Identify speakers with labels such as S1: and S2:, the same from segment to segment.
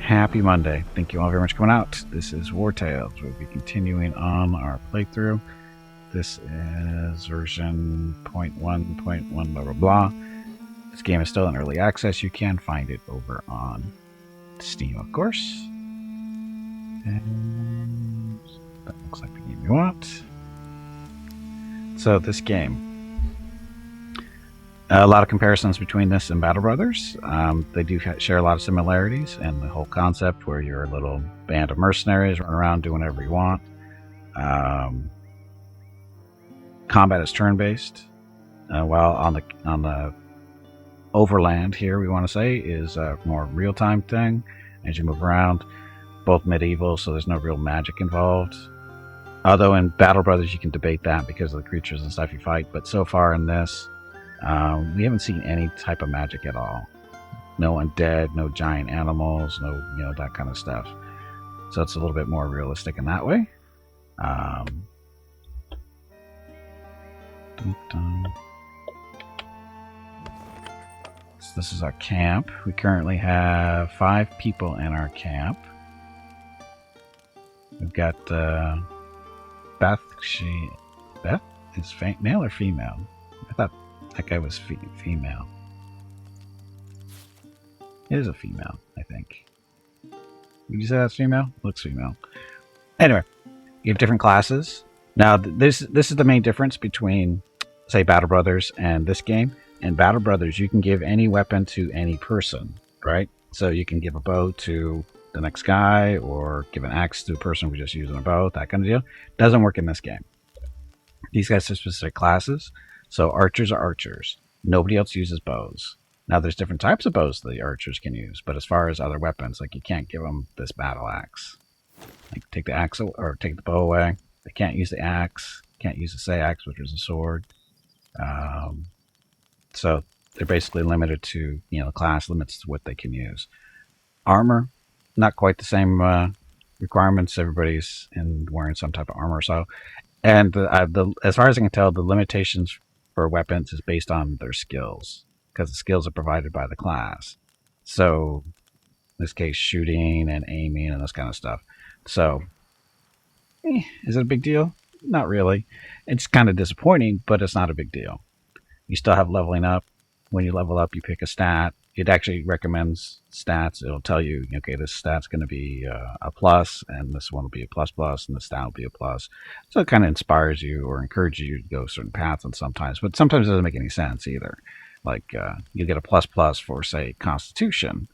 S1: Happy Monday. Thank you all very much for coming out. This is Wartales. We'll be continuing on our playthrough. This is version 0.1.1 blah blah blah. This game is still in early access. You can find it over on Steam, of course. And that looks like the game you want. So this game, a lot of comparisons between this and Battle Brothers. They do share a lot of similarities, and the whole concept where you're a little band of mercenaries running around doing whatever you want. Combat is turn-based, while on the overland here, we want to say, is a more real-time thing as you move around. Both medieval, so there's no real magic involved. Although in Battle Brothers you can debate that because of the creatures and stuff you fight, but so far in this, we haven't seen any type of magic at all. No undead, no giant animals, no that kind of stuff. So it's a little bit more realistic in that way. So this is our camp. We currently have 5 people in our camp. We've got Beth. Beth is male or female? I thought that guy was female. It is a female, I think. Would you say that's female? Looks female. Anyway, you have different classes. Now, this is the main difference between, say, Battle Brothers and this game. In Battle Brothers, you can give any weapon to any person, right? So you can give a bow to the next guy, or give an axe to a person who's just using a bow, that kind of deal. Doesn't work in this game. These guys are specific classes. So archers are archers. Nobody else uses bows. Now there's different types of bows that the archers can use, but as far as other weapons, like you can't give them this battle axe. Like take the axe or take the bow away. They can't use the axe. Can't use the say axe, which is a sword. So they're basically limited to class limits to what they can use. Armor, not quite the same requirements. Everybody's wearing some type of armor. So, and as far as I can tell, the limitations for weapons is based on their skills, because the skills are provided by the class. So, in this case, shooting and aiming and this kind of stuff. So, is it a big deal? Not really. It's kind of disappointing, but it's not a big deal. You still have leveling up. When you level up, you pick a stat. It actually recommends stats. It'll tell you, okay, this stat's going to be a plus, and this one will be a plus plus, and this stat will be a plus. So it kind of inspires you or encourages you to go certain paths, and sometimes, but sometimes it doesn't make any sense either. Like you get a plus plus for, say, Constitution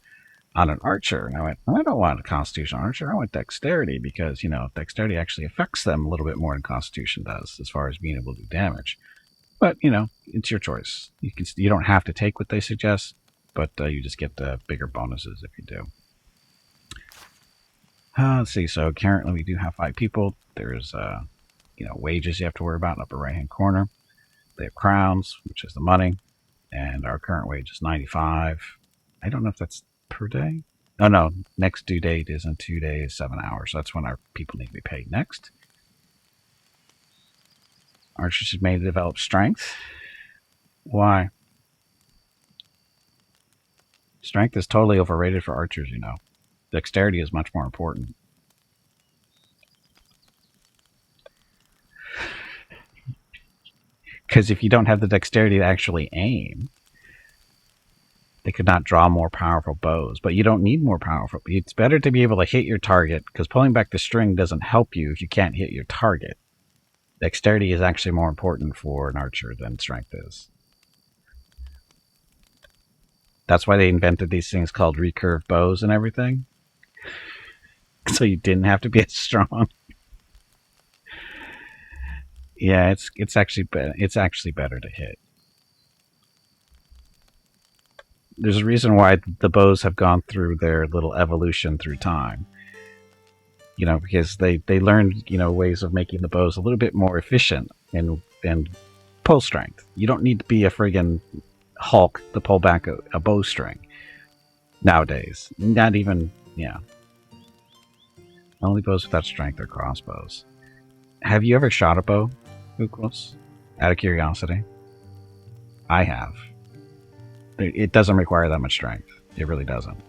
S1: on an archer. And I went, I don't want a Constitution archer. I want dexterity, because dexterity actually affects them a little bit more than Constitution does as far as being able to do damage. But it's your choice. You don't have to take what they suggest, but you just get the bigger bonuses if you do. Let's see. So currently we do have 5 people. There's wages you have to worry about in the upper right hand corner. They have crowns, which is the money, and our current wage is 95. I don't know if that's per day. Oh no, next due date is in 2 days, 7 hours. So that's when our people need to be paid next. Archers is made to develop strength. Why? Strength is totally overrated for archers, Dexterity is much more important. Because if you don't have the dexterity to actually aim, they could not draw more powerful bows. But you don't need more powerful. It's better to be able to hit your target, because pulling back the string doesn't help you if you can't hit your target. Dexterity is actually more important for an archer than strength is. That's why they invented these things called recurve bows and everything. So you didn't have to be as strong. Yeah, it's actually better to hit. There's a reason why the bows have gone through their little evolution through time. Because they learned, ways of making the bows a little bit more efficient and pull strength. You don't need to be a friggin' Hulk to pull back a bowstring nowadays. Not even, Only bows without strength are crossbows. Have you ever shot a bow, Uklos? Out of curiosity? I have. It doesn't require that much strength. It really doesn't.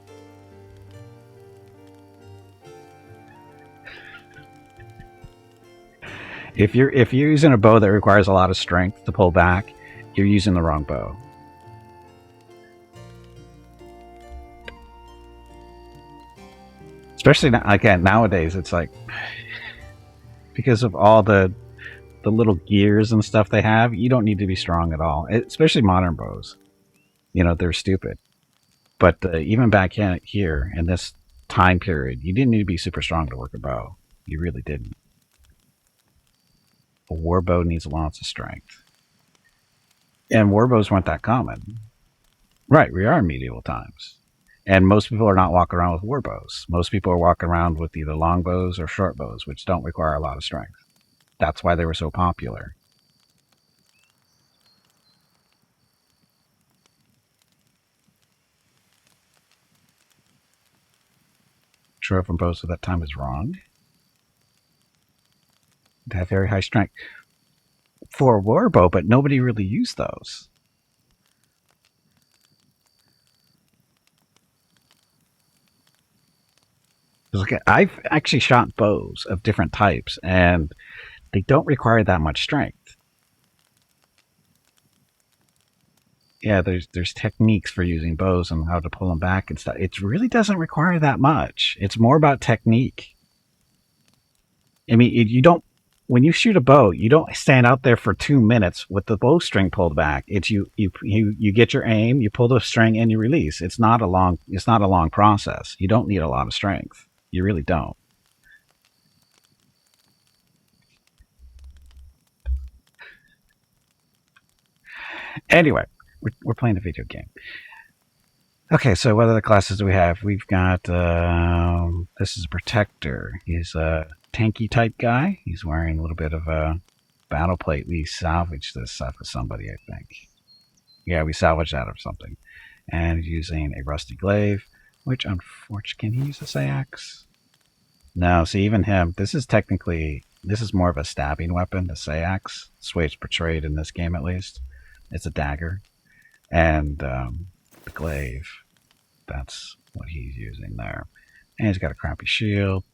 S1: If you're using a bow that requires a lot of strength to pull back, you're using the wrong bow. Especially again nowadays, it's like because of all the little gears and stuff they have, you don't need to be strong at all. Especially modern bows, they're stupid. But even back here in this time period, you didn't need to be super strong to work a bow. You really didn't. A war bow needs lots of strength, and war bows weren't that common. Right, we are in medieval times. And most people are not walking around with war bows. Most people are walking around with either long bows or short bows, which don't require a lot of strength. That's why they were so popular. True from bows at that time is wrong. They have very high strength for a war bow, but nobody really used those. I've actually shot bows of different types, and they don't require that much strength. Yeah, there's techniques for using bows and how to pull them back and stuff. It really doesn't require that much. It's more about technique. I mean, you don't when you shoot a bow, you don't stand out there for 2 minutes with the bowstring pulled back. It's you get your aim, you pull the string, and you release. It's not a long process. You don't need a lot of strength. You really don't. Anyway, we're playing a video game. Okay, so what other classes do we have? We've got this is a protector. He's a tanky type guy. He's wearing a little bit of a battle plate. We salvaged this stuff with somebody, I think. Yeah, we salvaged that or something. And he's using a rusty glaive, which unfortunately, can he use a sayax? No, see, even him, this is more of a stabbing weapon, the sayax. That's the way it's portrayed in this game, at least. It's a dagger. And the glaive, that's what he's using there. And he's got a crappy shield.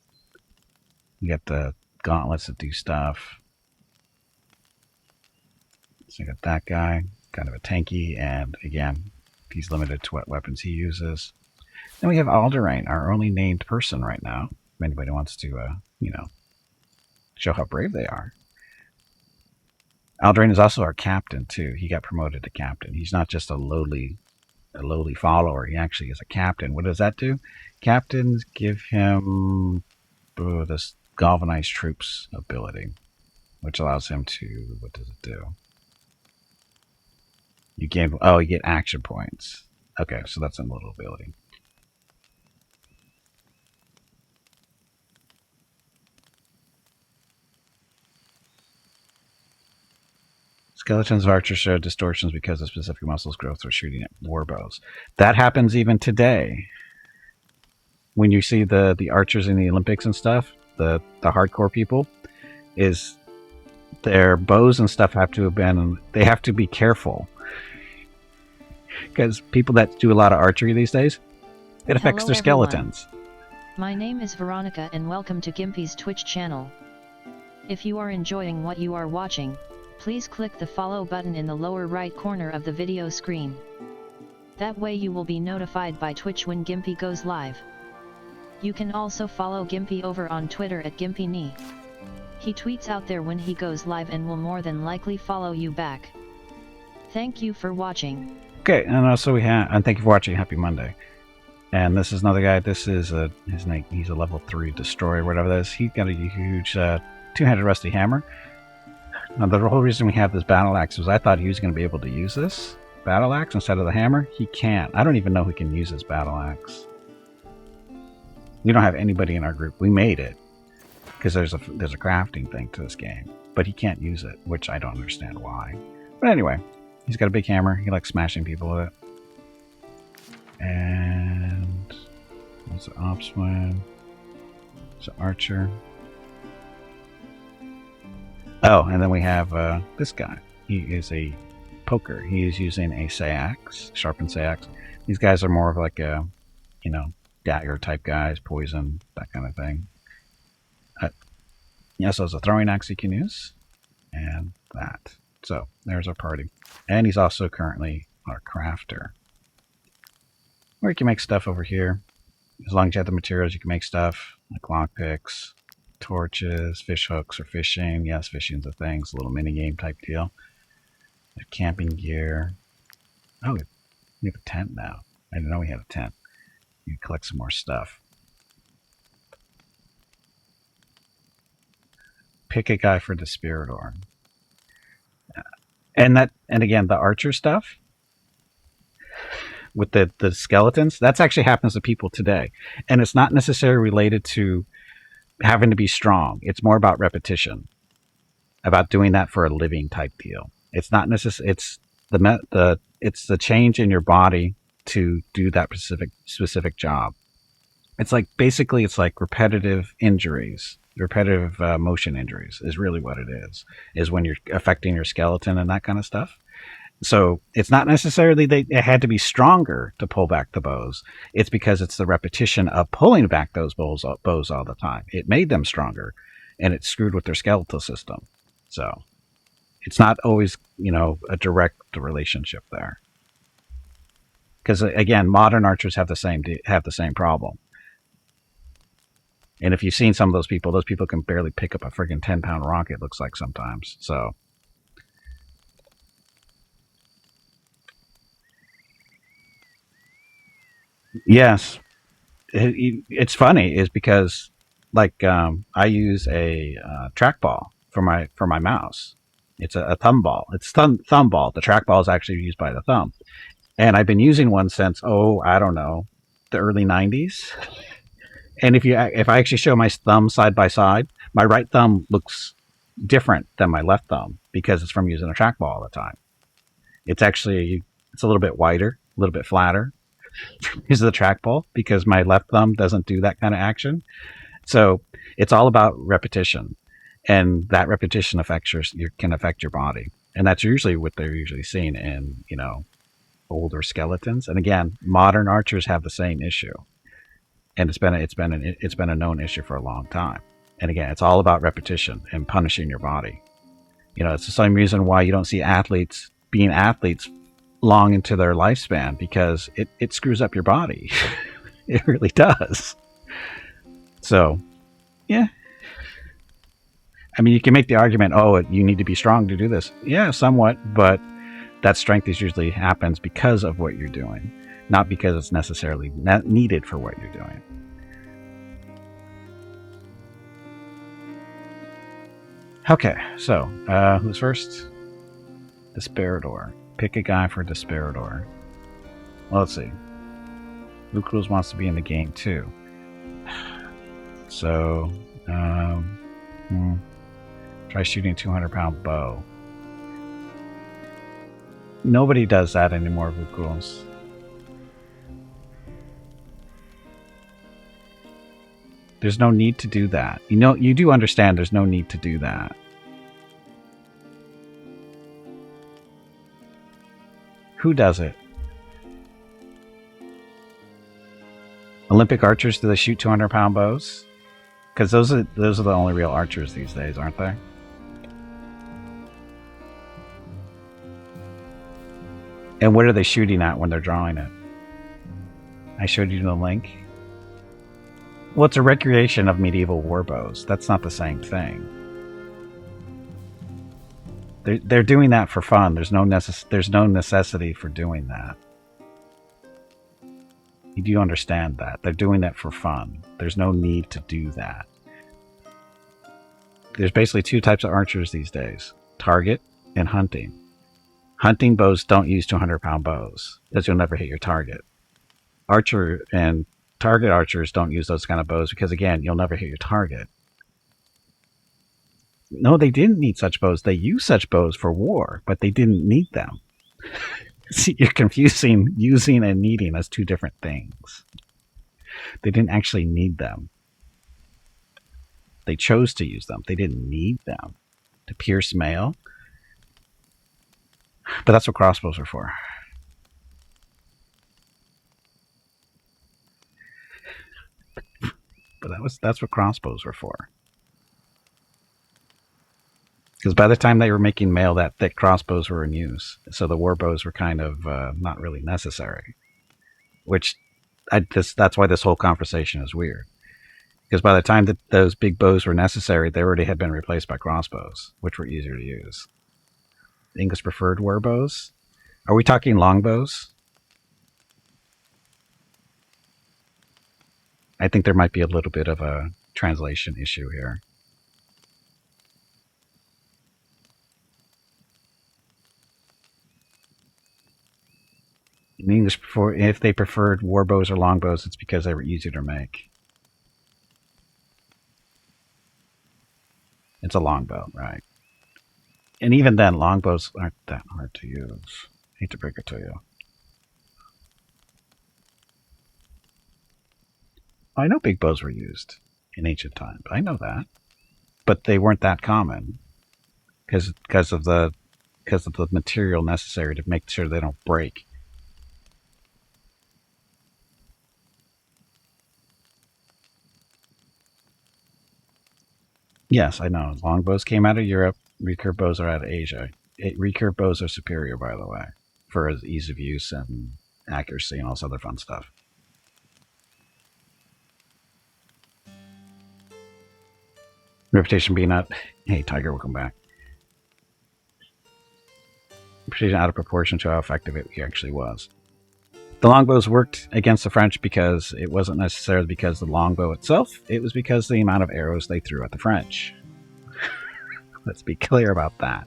S1: You got the gauntlets that do stuff. So you got that guy, kind of a tanky, and again, he's limited to what weapons he uses. Then we have Alderain, our only named person right now. If anybody wants to, show how brave they are. Alderain is also our captain too. He got promoted to captain. He's not just a lowly follower. He actually is a captain. What does that do? Captains give him this galvanized troops ability, which allows him to, what does it do? You get action points. Okay, so that's a little ability. Skeletons of archers show distortions because of specific muscles growth or shooting at war bows. That happens even today. When you see the archers in the Olympics and stuff, the hardcore people, is their bows and stuff have to be careful. Because people that do a lot of archery these days, it affects their skeletons.
S2: My name is Veronica and welcome to Gimpy's Twitch channel. If you are enjoying what you are watching, please click the follow button in the lower right corner of the video screen. That way you will be notified by Twitch when Gimpy goes live. You can also follow Gimpy over on Twitter at GimpyKnee. He tweets out there when he goes live and will more than likely follow you back. Thank you for watching.
S1: Okay, and also and thank you for watching. Happy Monday. And this is another guy. This is his name. He's a level 3 destroyer, whatever that is. He's got a huge two-handed rusty hammer. Now, the whole reason we have this battle axe was I thought he was going to be able to use this battle axe instead of the hammer. He can't. I don't even know who can use this battle axe. We don't have anybody in our group. We made it because there's a crafting thing to this game, but he can't use it, which I don't understand why. But anyway, he's got a big hammer. He likes smashing people with it. And that's an opsman. It's an archer. Oh, and then we have this guy. He is a poker. He is using a sayax, sharpened sayax. These guys are more of like a, dagger type guys, poison, that kind of thing. Yeah, so it's a throwing axe you can use, and that. So there's our party. And he's also currently our crafter. Or you can make stuff over here. As long as you have the materials, you can make stuff like lockpicks, torches, fish hooks for fishing. Yes, fishing's a thing. It's a little mini game type deal. Camping gear. Oh, we have a tent now. I didn't know we had a tent. You can collect some more stuff. Pick a guy for the Spiridor. And again, the archer stuff with the skeletons, that's actually happens to people today. And it's not necessarily related to having to be strong. It's more about repetition, about doing that for a living type deal. It's not necessarily, it's it's the change in your body to do that specific job. It's like basically it's like repetitive injuries, repetitive motion injuries is really what it is when you're affecting your skeleton and that kind of stuff. So it's not necessarily they had to be stronger to pull back the bows. It's because it's the repetition of pulling back those bows all the time. It made them stronger, and it screwed with their skeletal system. So it's not always a direct relationship there. Because again, modern archers have the same problem. And if you've seen some of those people can barely pick up a friggin' 10-pound rock. It looks like sometimes. So. Yes, it's funny is because like I use a trackball for my mouse. It's a thumb ball. It's thumb ball. The trackball is actually used by the thumb, and I've been using one since I don't know, the early '90s. And if I actually show my thumb side by side, my right thumb looks different than my left thumb because it's from using a trackball all the time. It's a little bit wider, a little bit flatter, is the trackball because my left thumb doesn't do that kind of action. So it's all about repetition, and that repetition can affect your body, and that's usually what they're usually seen in older skeletons. And again, modern archers have the same issue, and it's been a known issue for a long time. And again, it's all about repetition and punishing your body. It's the same reason why you don't see athletes being athletes long into their lifespan, because it screws up your body. It really does. So, yeah. I mean, you can make the argument, you need to be strong to do this. Yeah, somewhat, but that strength usually happens because of what you're doing, not because it's necessarily needed for what you're doing. Okay, so who's first? Desperador. Pick a guy for Desperador. Well, let's see. Blue Cruz wants to be in the game too. So, try shooting 200-pound bow. Nobody does that anymore, Blue Cruz. There's no need to do that. You do understand there's no need to do that. Who does it? Olympic archers, do they shoot 200-pound bows? Because those are the only real archers these days, aren't they? And what are they shooting at when they're drawing it? I showed you the link. Well, it's a recreation of medieval war bows. That's not the same thing. They're doing that for fun. There's no necessity for doing that. You do understand that. They're doing that for fun. There's no need to do that. There's basically two types of archers these days: target and hunting. Hunting bows don't use 200-pound bows because you'll never hit your target. Archer and target archers don't use those kind of bows because, again, you'll never hit your target. No, they didn't need such bows. They used such bows for war, but they didn't need them. See, you're confusing using and needing as two different things. They didn't actually need them. They chose to use them. They didn't need them to pierce mail. But that's what crossbows are for. But that's what crossbows were for. Because by the time they were making mail, that thick crossbows were in use. So the war bows were kind of not really necessary. Which that's why this whole conversation is weird. Because by the time that those big bows were necessary, they already had been replaced by crossbows, which were easier to use. The English preferred war bows. Are we talking longbows? I think there might be a little bit of a translation issue here. In English, if they preferred war bows or longbows, it's because they were easier to make. It's a longbow, right? And even then, longbows aren't that hard to use. Hate to break it to you. I know big bows were used in ancient times. I know that, but they weren't that common because of the material necessary to make sure they don't break. Yes, I know. Longbows came out of Europe. Recurve bows are out of Asia. Recurve bows are superior, by the way, for ease of use and accuracy and all this other fun stuff. Reputation being out. Hey, Tiger, welcome back. Reputation out of proportion to how effective it actually was. The longbows worked against the French because it wasn't necessarily because of the longbow itself. It was because of the amount of arrows they threw at the French. Let's be clear about that.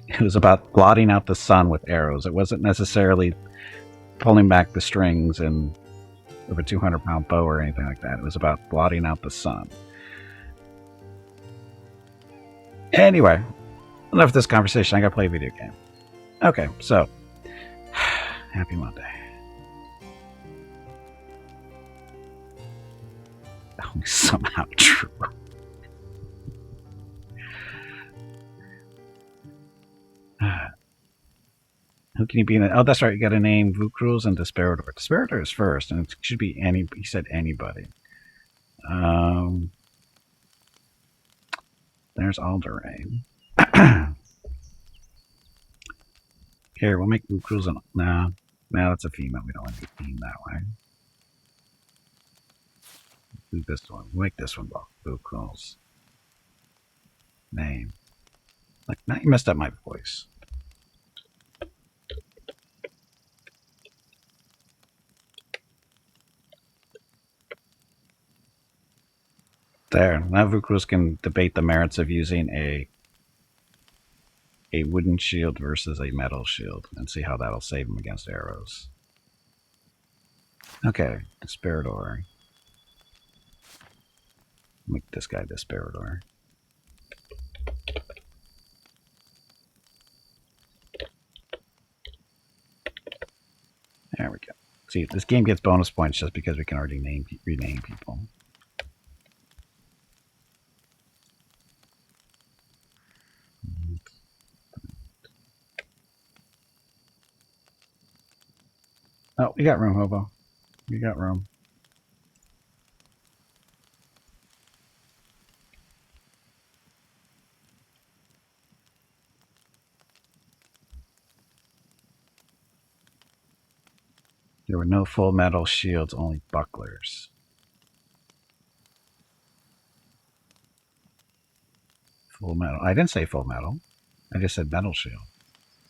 S1: It was about blotting out the sun with arrows. It wasn't necessarily pulling back the strings and with a 200-pound bow or anything like that. It was about blotting out the sun. Anyway, enough of this conversation. I gotta play a video game. Okay, so happy Monday. Only somehow true. Who can you be in it? Oh, that's right. You got to name Vukruz and Desperator. Desperator is first, and it should be any. He said anybody. There's Alderain. Here, we'll make Vukruz an. Nah, that's a female. We don't want to be themed that way. Do this one. We'll make this one Vukruz. Name. Like, now you messed up my voice. There. Now Vukruz can debate the merits of using a wooden shield versus a metal shield and see how that'll save him against arrows. Okay, Desperator. Make this guy Desperator. There we go. See, this game gets bonus points just because we can already rename people. Oh, we got room, Hobo. We got room. There were no full metal shields, only bucklers. Full metal. I didn't say full metal. I just said metal shield.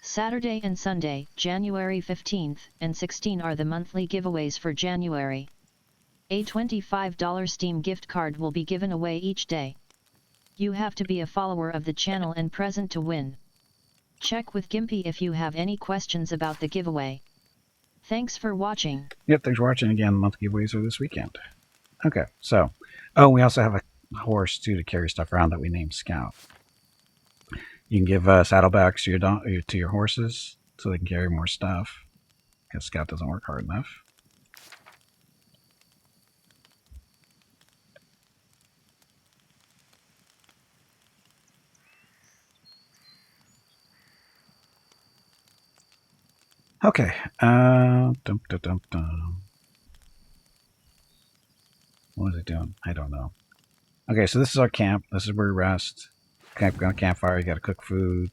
S2: Saturday and Sunday, January 15th and 16 are the monthly giveaways for January. A $25 Steam gift card will be given away each day. You have to be a follower of the channel and present to win. Check with Gimpy if you have any questions about the giveaway. Thanks for watching.
S1: Yep, thanks for watching again. Monthly giveaways are this weekend. Okay, so. Oh, we also have a horse, too, to carry stuff around that we named Scout. You can give saddlebags to your horses so they can carry more stuff. Because Scout doesn't work hard enough. Okay. What is it doing? I don't know. Okay, so this is our camp. This is where we rest. Camp on a campfire. You got to cook food.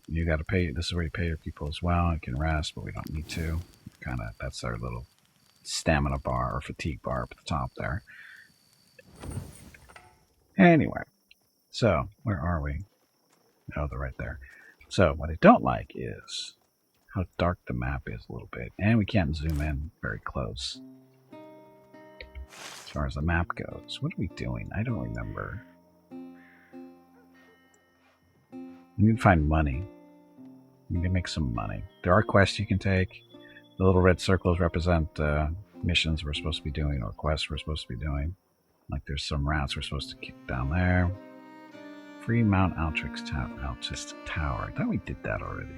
S1: You got to pay. This is where you pay your people as well. You can rest, but we don't need to. Kind of. That's our little stamina bar or fatigue bar up at the top there. Anyway, so where are we? Oh, they're right there. So what I don't like is how dark the map is a little bit, and we can't zoom in very close. As far as the map goes, what are we doing? I don't remember. We need to find money. We need to make some money. There are quests you can take. The little red circles represent missions we're supposed to be doing or quests we're supposed to be doing. Like there's some rats we're supposed to kick down there. Free Mount Altrix Tower. I thought we did that already.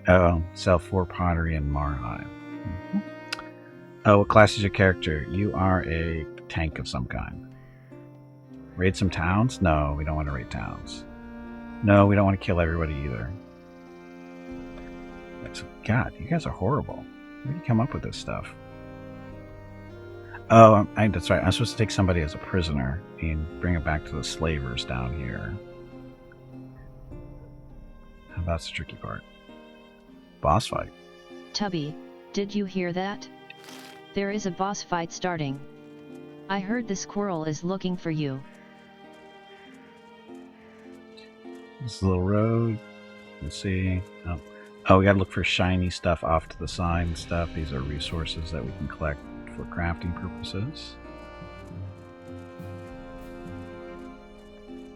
S1: Oh, sell 4 pottery in Marheim. Mm-hmm. Oh, what class is your character? You are a tank of some kind. Raid some towns? No, we don't want to raid towns. No, we don't want to kill everybody either. God, you guys are horrible. Where do you come up with this stuff? Oh, that's right. I'm supposed to take somebody as a prisoner and bring it back to the slavers down here. That's the tricky part. Boss fight.
S2: Tubby, did you hear that? There is a boss fight starting. I heard the squirrel is looking for you.
S1: This little road. Let's see. Oh, we gotta look for shiny stuff off to the side and stuff. These are resources that we can collect for crafting purposes.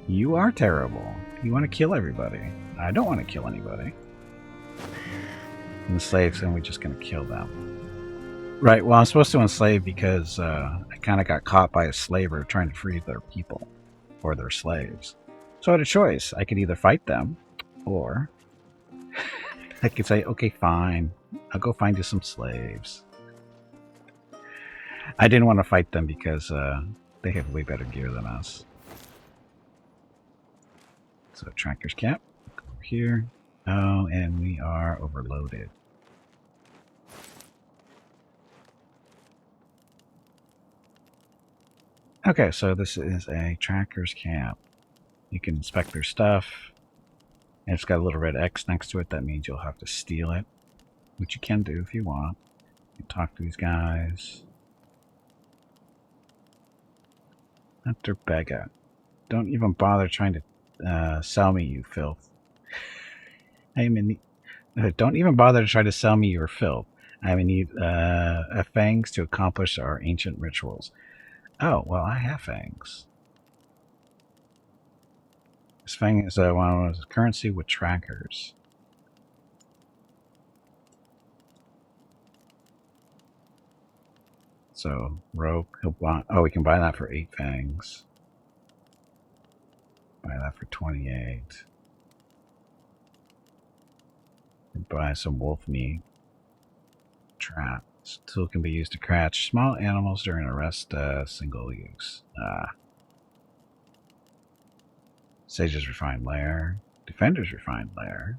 S1: You are terrible. You want to kill everybody. I don't want to kill anybody. Enslave, and we're just going to kill them. Right, well, I'm supposed to enslave because I kind of got caught by a slaver trying to free their people, or their slaves. So I had a choice. I could either fight them, or I could say, okay, fine, I'll go find you some slaves. I didn't want to fight them because they have way better gear than us. So tracker's camp, go over here. Oh, and we are overloaded. Okay, so this is a tracker's camp. You can inspect their stuff. And it's got a little red X next to it. That means you'll have to steal it, which you can do if you want. You can talk to these guys. Hunter Bega. Don't even bother trying to sell me, you filth. I am in need. Don't even bother to try to sell me your filth. I am in need of fangs to accomplish our ancient rituals. Oh, well, I have fangs. This fang is one of the currency with trackers. So, rope, we can buy that for 8 fangs. Buy that for 28. Buy some wolf meat. Trap. This tool can be used to catch small animals during a rest single use. Sage's refined lair. Defender's refined lair.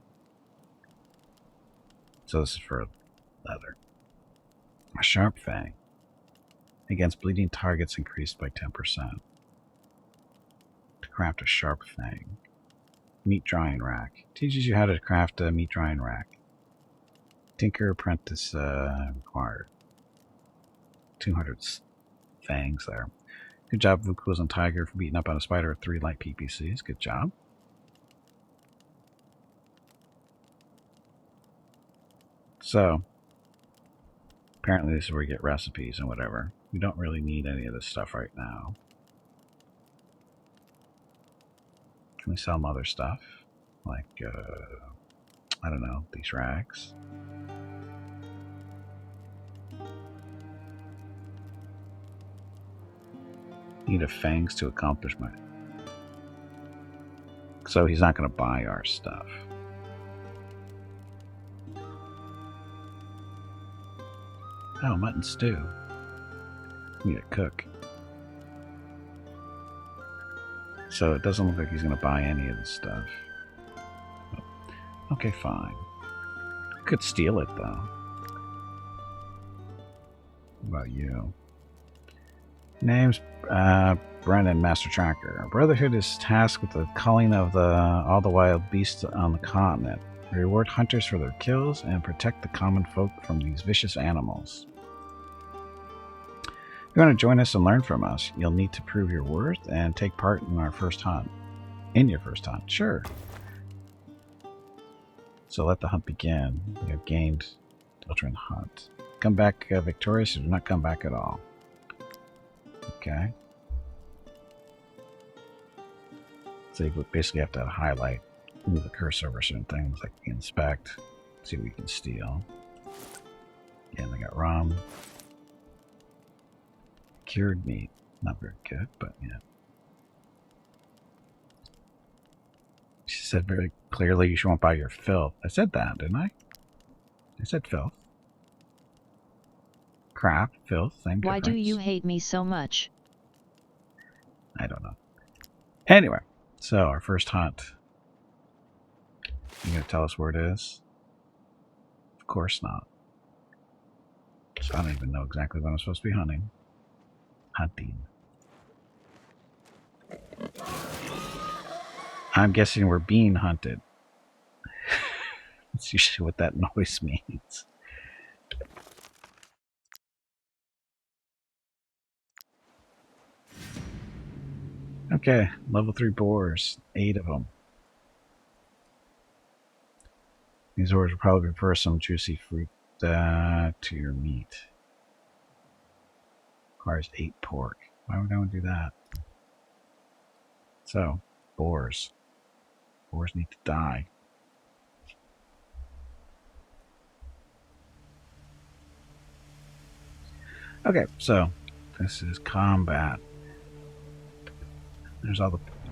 S1: So this is for leather. A sharp fang. Against bleeding targets increased by 10%. To craft a sharp fang. Meat drying rack. Teaches you how to craft a meat drying rack. Tinker apprentice required. 200 fangs there. Good job, Vukulas and Tiger, for beating up on a spider with 3 light PPCs. Good job. So, apparently this is where we get recipes and whatever. We don't really need any of this stuff right now. Can we sell them other stuff? Like, I don't know, these rags. Need a fangs to accomplish my... So he's not going to buy our stuff. Oh, mutton stew. Need a cook. So it doesn't look like he's going to buy any of this stuff. Okay, fine. Could steal it, though. What about you? Name's Brennan, Master Tracker. Our Brotherhood is tasked with the culling of all the wild beasts on the continent. We reward hunters for their kills and protect the common folk from these vicious animals. If you want to join us and learn from us, you'll need to prove your worth and take part in our first hunt. In your first hunt, sure. So let the hunt begin. You have gained Deltrin Hunt. Come back victorious or do not come back at all. Okay. So you basically have to highlight, move the cursor over certain things like inspect, see what you can steal. And they got rum. Cured meat. Not very good, but yeah. She said very clearly you won't buy your filth. I said that, didn't I? I said filth. Craft, filth, same difference.
S2: Why do you hate me so much?
S1: I don't know. Anyway, so our first hunt. You gonna tell us where it is? Of course not. So I don't even know exactly what I'm supposed to be hunting. Hunting. I'm guessing we're being hunted. That's usually what that noise means. Okay, level 3 boars. 8 of them. These boars will probably prefer some juicy fruit to your meat. Requires 8 pork. Why would I want to do that? So, boars. Boars need to die. Okay, so this is combat. There's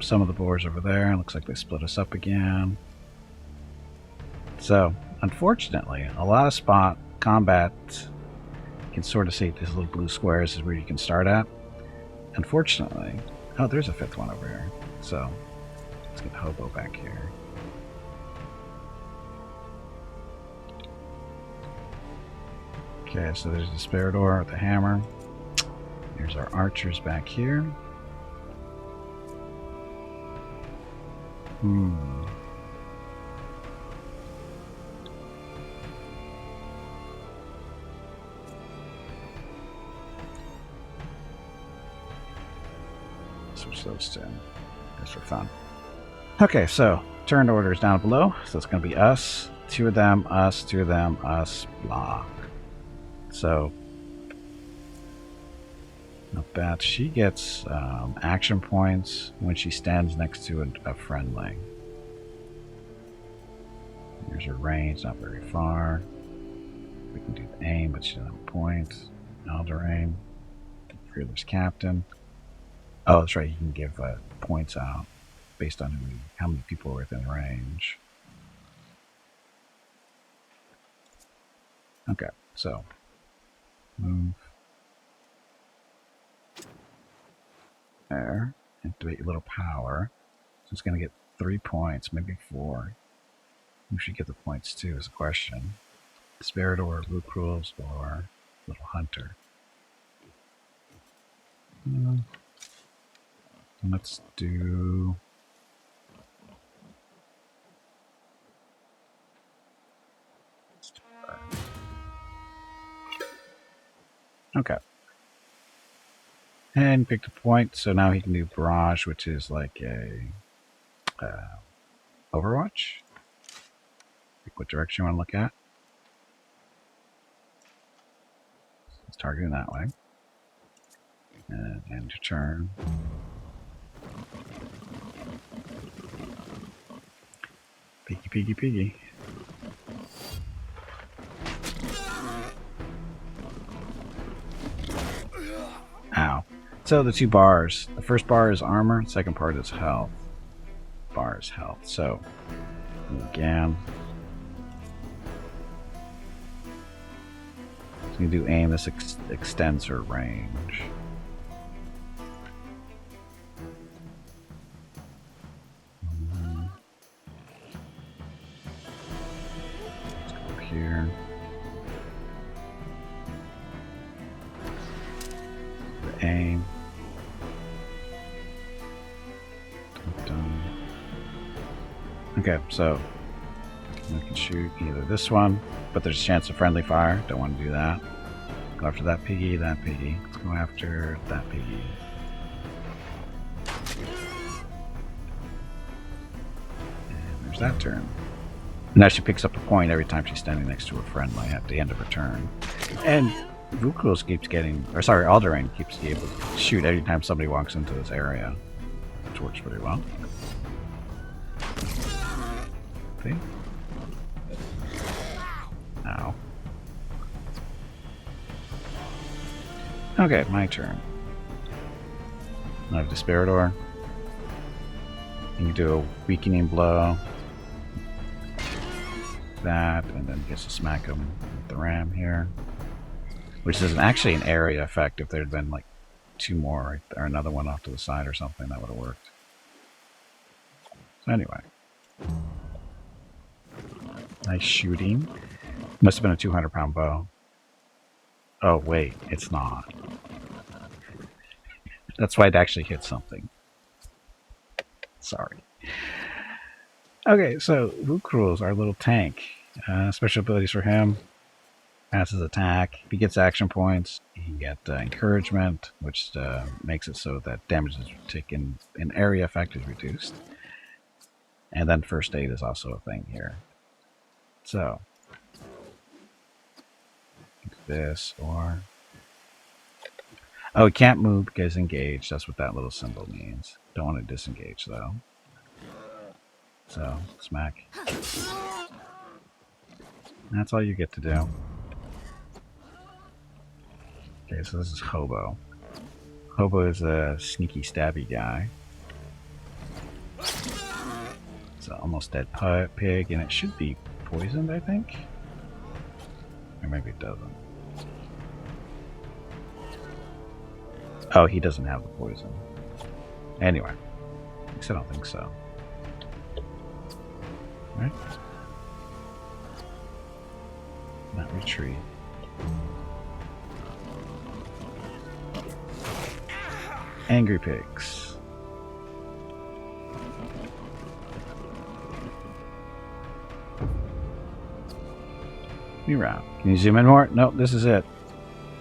S1: some of the boars over there. It looks like they split us up again. So, unfortunately, a lot of spot combat, you can sort of see these little blue squares is where you can start at. Unfortunately, oh, there's a 5th one over here. So, let's get Hobo back here. Okay, so there's the Sparador with the hammer. Here's our archers back here. Switch those two. Just for fun. Okay, so turn order is down below. So it's going to be us, 2 of them, us, 2 of them, us, blah. So, not bad. She gets action points when she stands next to a friendly. Here's her range, not very far. We can do the aim, but she doesn't have a point. Alderain, Fearless Captain. Oh, that's right. You can give points out based on how many people are within range. Okay, so move there. Activate your little power. So it's going to get 3 points, maybe 4. Who should get the points too is a question. Sparador, Lucrules, or Little Hunter. Let's do... Okay. And picked a point, so now he can do Barrage, which is like a Overwatch. Pick what direction you want to look at. It's targeting that way. And end your turn. Piggy, piggy, piggy. Ow. So the 2 bars. The first bar is armor, the second part is health. Bar is health. So, again. So you do aim, this extends her range. Let's go up here. Aim. Dun. Okay, so we can shoot either this one, but there's a chance of friendly fire. Don't want to do that. Go after that piggy, that piggy. Go after that piggy. And there's that turn. Now she picks up a point every time she's standing next to a friendly at the end of her turn. And Vukulos keeps getting, or sorry, Alderain keeps able to shoot every time somebody walks into this area, which works pretty well. See? Ow. Okay, my turn. I have Desperator. You can do a weakening blow. That, and then gets to smack him with the ram here. Which is actually an area effect. If there had been like two more right there, or another one off to the side or something, that would have worked. So anyway. Nice shooting. Must have been a 200-pound bow. Oh wait, it's not. That's why it actually hit something. Sorry. Okay, so Vukulos, our little tank. Special abilities for him. Passes attack. If he gets action points, he can get encouragement, which makes it so that damage is taken in area effect is reduced. And then first aid is also a thing here. So, this or... Oh, he can't move because engaged. That's what that little symbol means. Don't want to disengage though. So, smack. That's all you get to do. Okay, so this is Hobo. Hobo is a sneaky, stabby guy. It's an almost dead pig, and it should be poisoned, I think? Or maybe it doesn't. Oh, he doesn't have the poison. Anyway, at least I don't think so. Right? Not retreat. Angry pigs. New round. Can you zoom in more? Nope, this is it.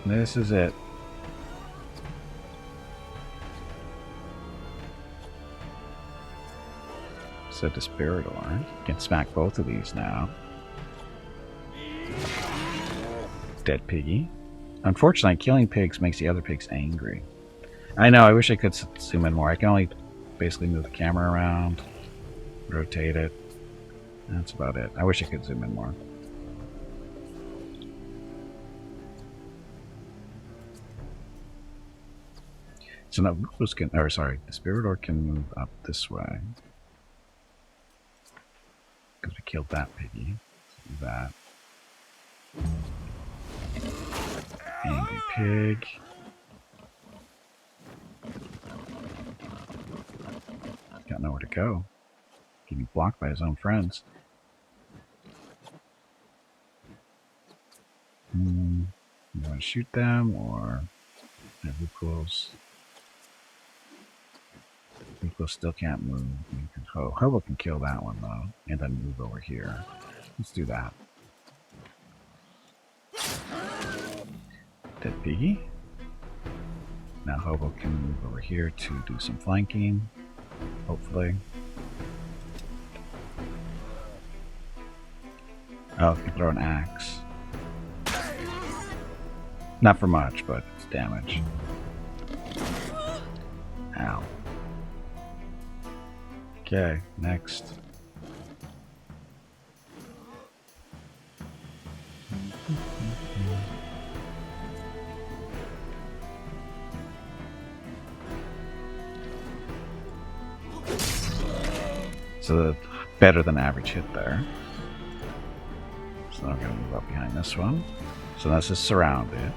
S1: This is it. So Desperator. You can smack both of these now. Dead piggy. Unfortunately, killing pigs makes the other pigs angry. I know, I wish I could zoom in more. I can only basically move the camera around, rotate it. That's about it. I wish I could zoom in more. So now Vukulos can, or sorry, Desperator can move up this way. Because we killed that piggy. Let's do that. Angry pig. Got nowhere to go. Getting blocked by his own friends. You want to shoot them or Vukulos? Vukulos still can't move. Hobo can kill that one though, and then move over here. Let's do that. Dead piggy. Now Hobo can move over here to do some flanking. Hopefully. Oh, you can throw an axe. Not for much, but it's damage. Ow. Okay, next. So better than average hit there. So now we're going to move up behind this one. So this is surrounded.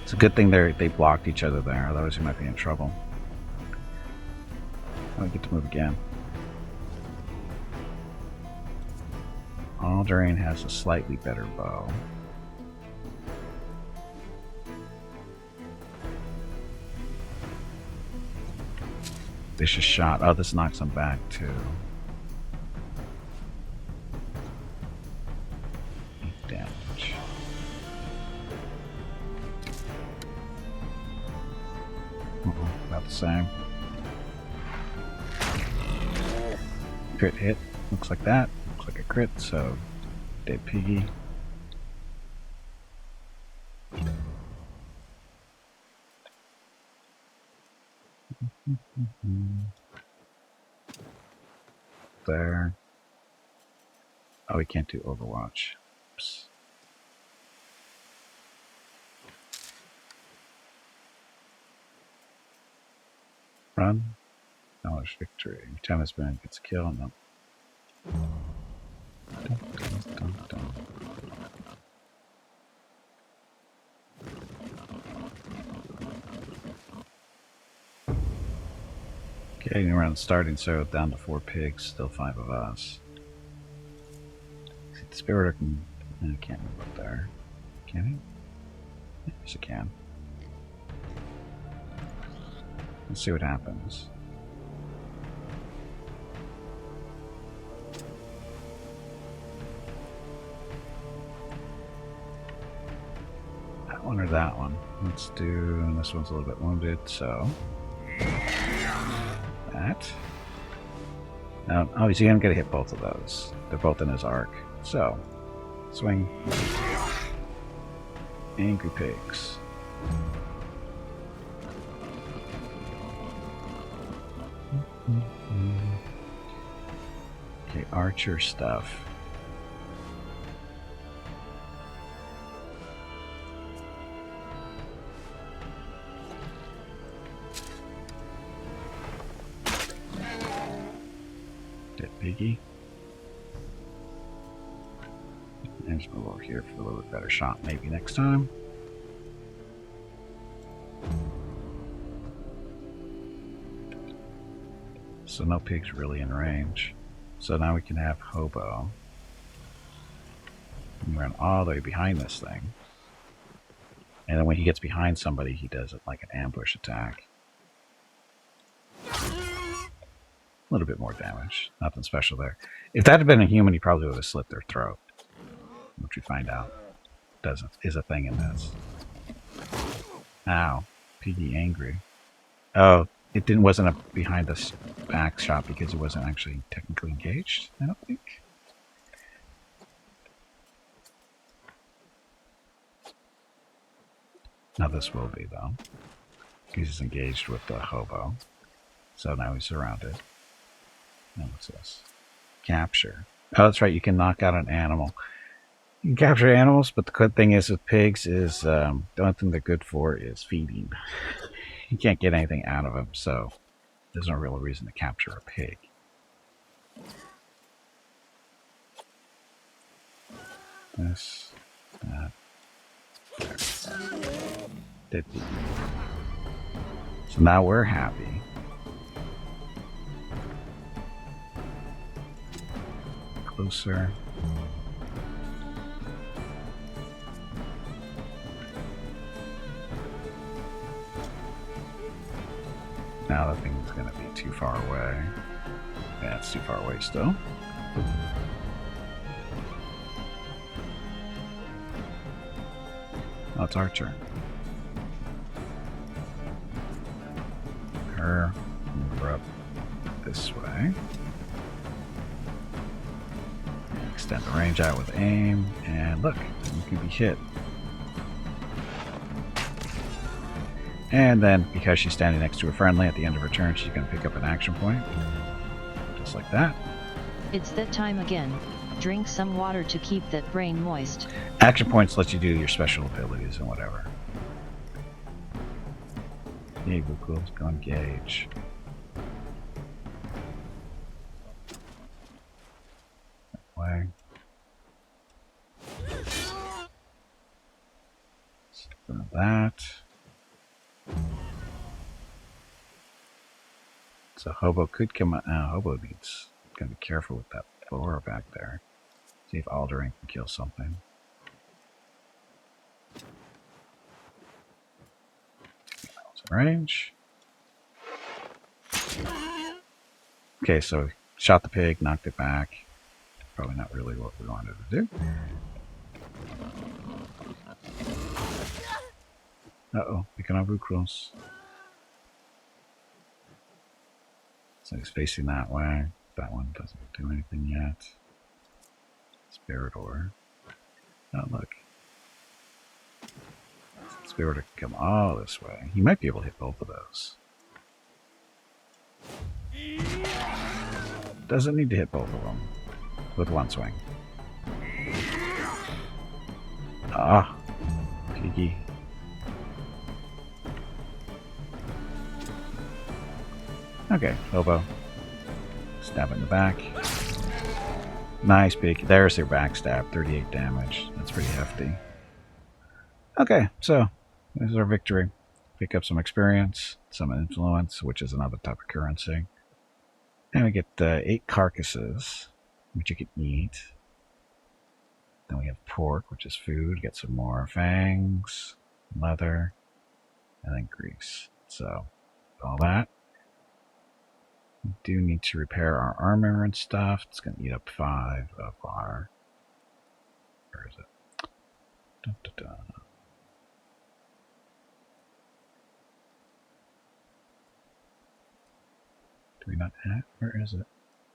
S1: It's a good thing they blocked each other there, otherwise we might be in trouble. Oh, we get to move again. Alderain has a slightly better bow. Vicious shot. Oh, this knocks him back too. Damage. About the same. Crit hit. Looks like that. Looks like a crit, so dead piggy. There. Oh, we can't do Overwatch. Oops. Run. Acknowledge victory. Every time this man gets a kill, no. Dun, dun, dun, dun. Okay, around starting, so down to 4 pigs, still 5 of us. See, the spirit can. No, can't move up there. Can he? Yes, he can. Let's see what happens. That one or that one? Let's do. This one's a little bit wounded, so. That. Oh, he's gonna get hit both of those. They're both in his arc. So, swing. Angry pigs. Okay, archer stuff. Dead piggy. And just move over here for a little bit better shot maybe next time. So no pigs really in range. So now we can have Hobo. And run all the way behind this thing. And then when he gets behind somebody, he does it like an ambush attack. A little bit more damage. Nothing special there. If that had been a human, he probably would have slit their throat. Which we find out is a thing in this. Ow. Piggy angry. Oh, it wasn't a behind the back shot because it wasn't actually technically engaged, I don't think. Now this will be though. Because he's engaged with the hobo. So now he's surrounded. Now what's this? Capture. Oh, that's right, you can knock out an animal. You can capture animals, but the good thing is with pigs is the only thing they're good for is feeding. You can't get anything out of them, so there's no real reason to capture a pig. This, that, there. So now we're happy. Closer. Now the thing's gonna be too far away. Yeah, it's too far away still. Oh, it's our turn. Her, move her up this way. Extend the range out with aim, and look, you can be hit. And then, because she's standing next to a friendly at the end of her turn, she's going to pick up an action point. Just like that.
S2: It's that time again. Drink some water to keep that brain moist.
S1: Action points let you do your special abilities and whatever. Yeah, cool. Go engage. That way. So that. So Hobo could come out. Hobo needs. Gotta be careful with that floor back there. See if Aldering can kill something. Range. Okay, so shot the pig, knocked it back. Probably not really what we wanted to do. Uh-oh, picking up close. So he's facing that way. That one doesn't do anything yet. Spiridor. Oh, look. Spiridor can come all this way. He might be able to hit both of those. Doesn't need to hit both of them with one swing. Ah, piggy. Okay, Lobo. Stab in the back. Nice pig. There's their backstab. 38 damage. That's pretty hefty. Okay, so this is our victory. Pick up some experience, some influence, which is another type of currency. And we get 8 carcasses, which you can eat. Then we have pork, which is food. Get some more fangs, leather, and then grease. So, all that. We do need to repair our armor and stuff. It's going to eat up 5 of our... Where is it? Dun, dun, dun. Do we not have? Where is it?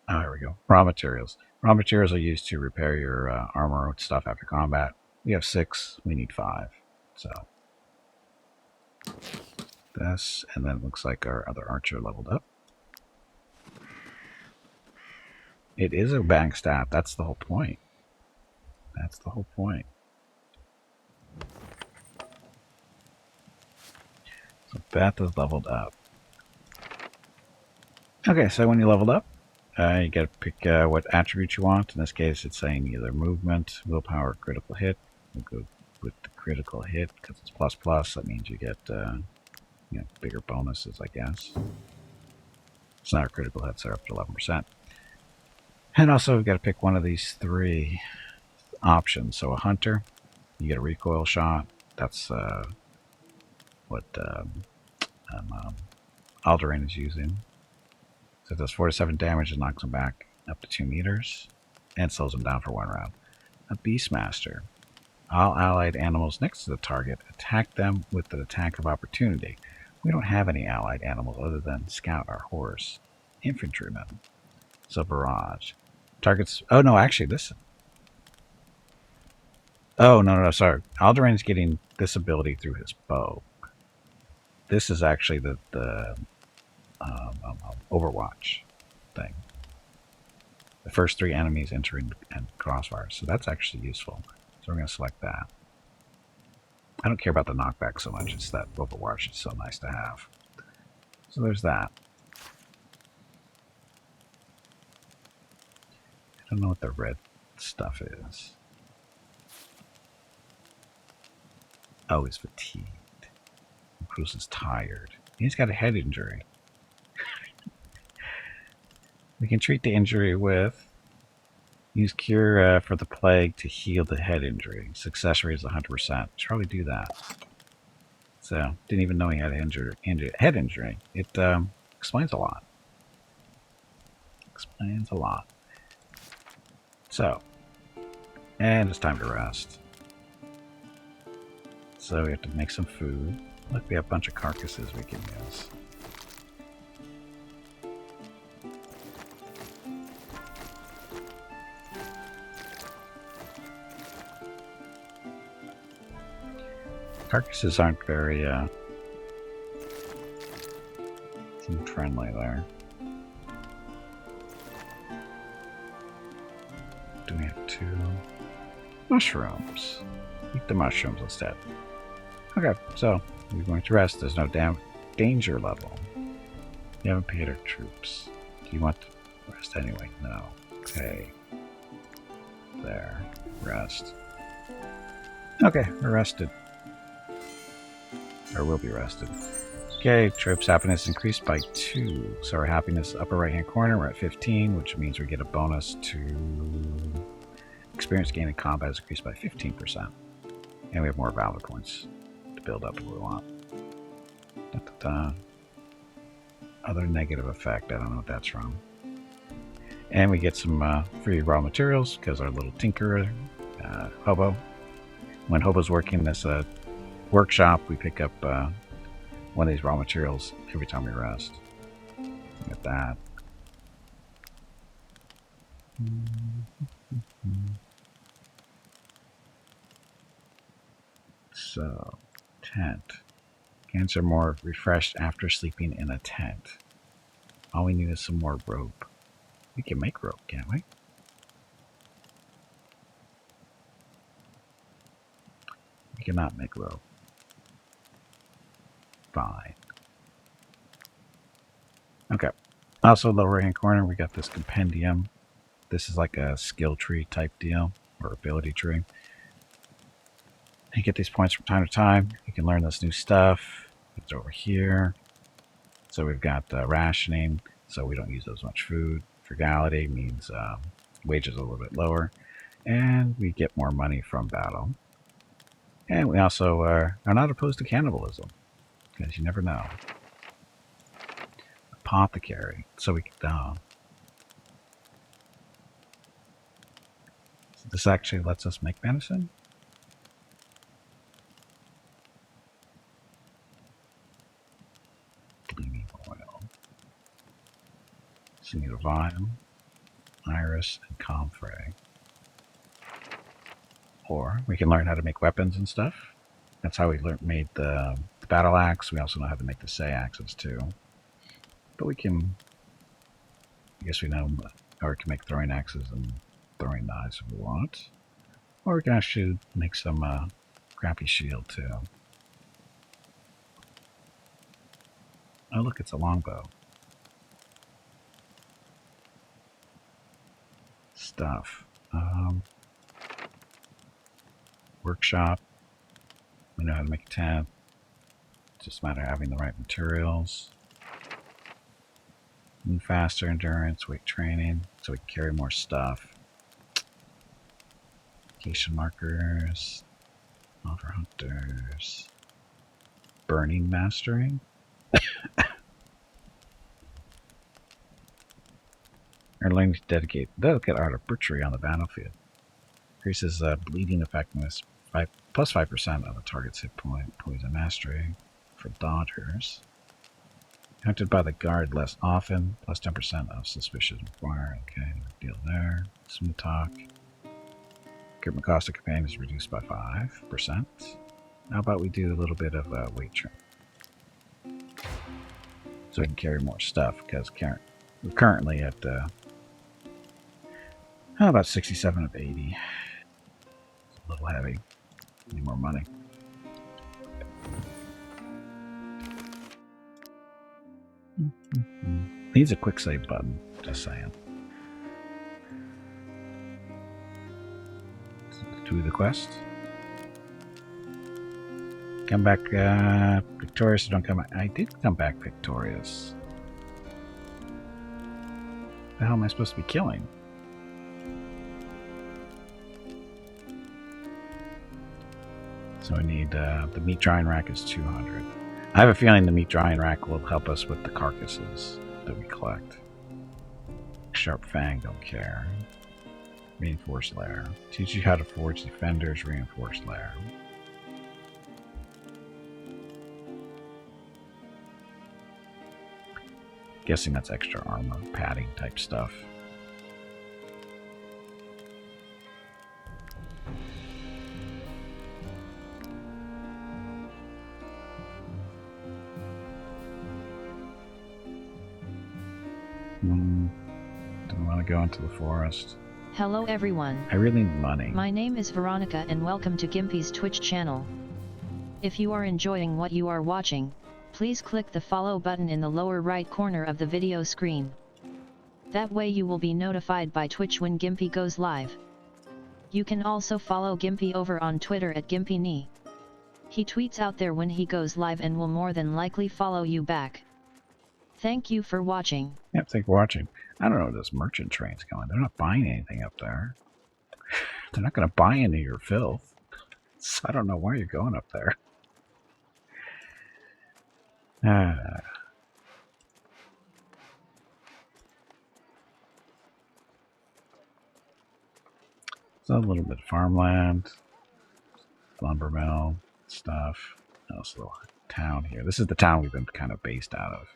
S1: Oh, here we go. Raw materials. Raw materials are used to repair your armor and stuff after combat. We have 6. We need 5. So this, and then it looks like our other archer leveled up. It is a bang stab. That's the whole point. That's the whole point. So Beth is leveled up. Okay, so when you leveled up, you get to pick what attribute you want. In this case, it's saying either movement, willpower, or critical hit. We'll go with the critical hit because it's ++. That means you get bigger bonuses, I guess. It's not a critical hits are up to 11%. And also, we've got to pick one of these 3 options. So a hunter, you get a recoil shot. That's what Alderain is using. So it does 4 to 7 damage and knocks him back up to 2 meters and slows him down for 1 round. A Beastmaster. All allied animals next to the target attack them with an attack of opportunity. We don't have any allied animals other than Scout, our horse. Infantryman. So Barrage. Targets... Oh, no, actually, this... Oh, no, sorry. Alderain's getting this ability through his bow. This is actually the Overwatch thing. The first 3 enemies entering and crossfire. So that's actually useful. So we're going to select that. I don't care about the knockback so much. It's that Overwatch is so nice to have. So there's that. I don't know what the red stuff is. Oh, he's fatigued. Bruce is tired. He's got a head injury. We can treat the injury with use cure for the plague to heal the head injury. Success rate is 100%. Should probably do that. So, didn't even know he had a head injury. It explains a lot. Explains a lot. So, and it's time to rest. So we have to make some food. Look, we have a bunch of carcasses we can use. Carcasses aren't very food friendly there. Do we have 2 mushrooms? Eat the mushrooms instead. Okay, so we're going to rest. There's no danger level. We haven't paid our troops. Do you want to rest anyway? No. Okay. There. Rest. Okay, we're rested. Or will be rested. Okay, troops happiness increased by 2. So our happiness upper right hand corner, we're at 15, which means we get a bonus to experience gained in combat is increased by 15%. And we have more valor points to build up if we want. Other negative effect, I don't know what that's from. And we get some free raw materials because our little tinker hobo. When hobo's working this workshop, we pick up one of these raw materials every time we rest. Look at that. So, tent. Cans are more refreshed after sleeping in a tent. All we need is some more rope. We can make rope, can't we? We cannot make rope. Fine. Okay. Also, lower right hand corner, we got this compendium. This is like a skill tree type deal, or ability tree. You get these points from time to time. You can learn this new stuff. It's over here. So we've got rationing, so we don't use as much food. Frugality means wages are a little bit lower. And we get more money from battle. And we also are not opposed to cannibalism, because you never know. Apothecary, so we can so this actually lets us make medicine. Bleeding oil. So you need a vial, iris, and comfrey. Or we can learn how to make weapons and stuff. That's how we made the battle axe. We also know how to make the say axes too. But we can, I guess we know, or we can make throwing axes and throwing knives if we want. Or we can actually make some crappy shield too. Oh look, it's a longbow. Stuff. Workshop. We know how to make a tent. It's just a matter of having the right materials. And faster endurance, weight training, so we can carry more stuff. Location markers. Offer hunters. Burning mastering. Our learning to dedicate art of butchery on the battlefield. Increases bleeding effectiveness by plus 5% of the target's hit point. Poison mastery for daughters. Hunted by the guard less often, plus 10% of suspicious required. Okay, no deal there. Smooth talk. Equipment cost of companions is reduced by 5%. How about we do a little bit of weight training? So we can carry more stuff, because we're currently at about 67 of 80. It's a little heavy. Need more money. Needs a quick save button, just saying. Do the quest. Come back victorious or don't come back. I did come back victorious. The hell am I supposed to be killing? So we need the meat drying rack is 200. I have a feeling the meat drying rack will help us with the carcasses that we collect. Sharp fang, don't care. Reinforced lair. Teach you how to forge defenders, reinforced lair. Guessing that's extra armor, padding type stuff. Don't want to go into the forest.
S2: Hello everyone.
S1: I really need money.
S2: My name is Veronica and welcome to Gimpy's Twitch channel. If you are enjoying what you are watching, please click the follow button in the lower right corner of the video screen. That way you will be notified by Twitch when Gimpy goes live. You can also follow Gimpy over on Twitter at GimpyKnee. He tweets out there when he goes live and will more than likely follow you back. Thank you for watching.
S1: Yep, thanks for watching. I don't know where this merchant train's going. They're not buying anything up there. They're not going to buy any of your filth. So I don't know why you're going up there. So a little bit of farmland, lumber mill stuff. This little town here. This is the town we've been kind of based out of.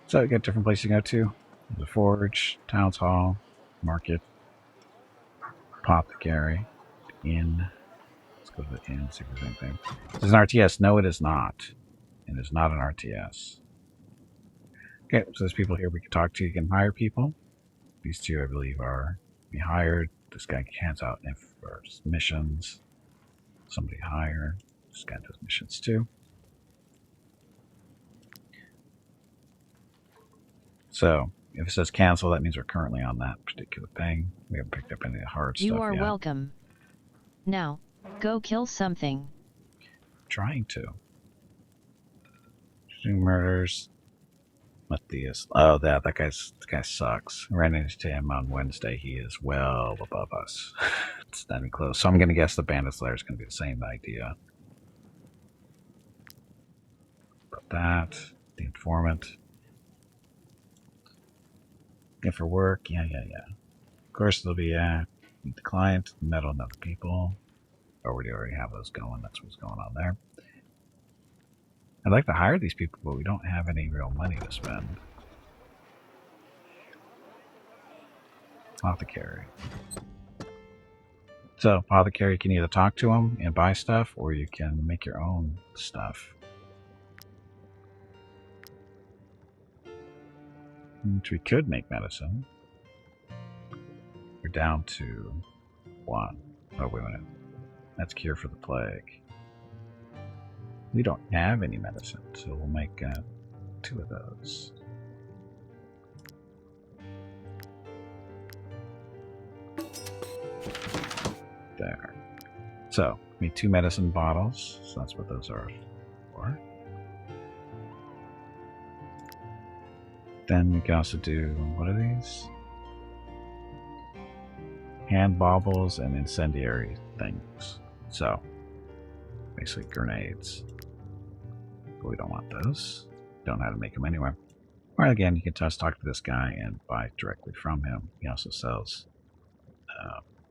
S1: So you got different places to go to. The forge, town's hall, market, apothecary, inn. Let's go to the inn, see if there's anything. Is this an RTS? No, it is not. It is not an RTS. Okay, so there's people here we can talk to. You can hire people. These two, I believe, are be hired. This guy hands out for missions. Somebody hire. This guy does missions too. So if it says cancel, that means we're currently on that particular thing. We haven't picked up any hard stuff yet.
S2: You are welcome. Now, go kill something.
S1: Trying to. Shooting murders. Matthias. Oh, that guy sucks. I ran into him on Wednesday. He is well above us. It's not even close. So I'm going to guess the bandit slayer is going to be the same idea. But that, the informant. Yeah, for work. Yeah. Of course, there'll be meet the client, meddle with other people. Or we already have those going. That's what's going on there. I'd like to hire these people, but we don't have any real money to spend. Apothecary. So, apothecary, you can either talk to them and buy stuff, or you can make your own stuff. Which we could make medicine. We're down to 1. Oh, wait a minute. That's cure for the plague. We don't have any medicine, so we'll make 2 of those. There. So, we need 2 medicine bottles, so that's what those are for. Then we can also do, what are these? Hand baubles and incendiary things. So, basically grenades. But we don't want those. Don't know how to make them anyway. Or again, you can just talk to this guy and buy directly from him. He also sells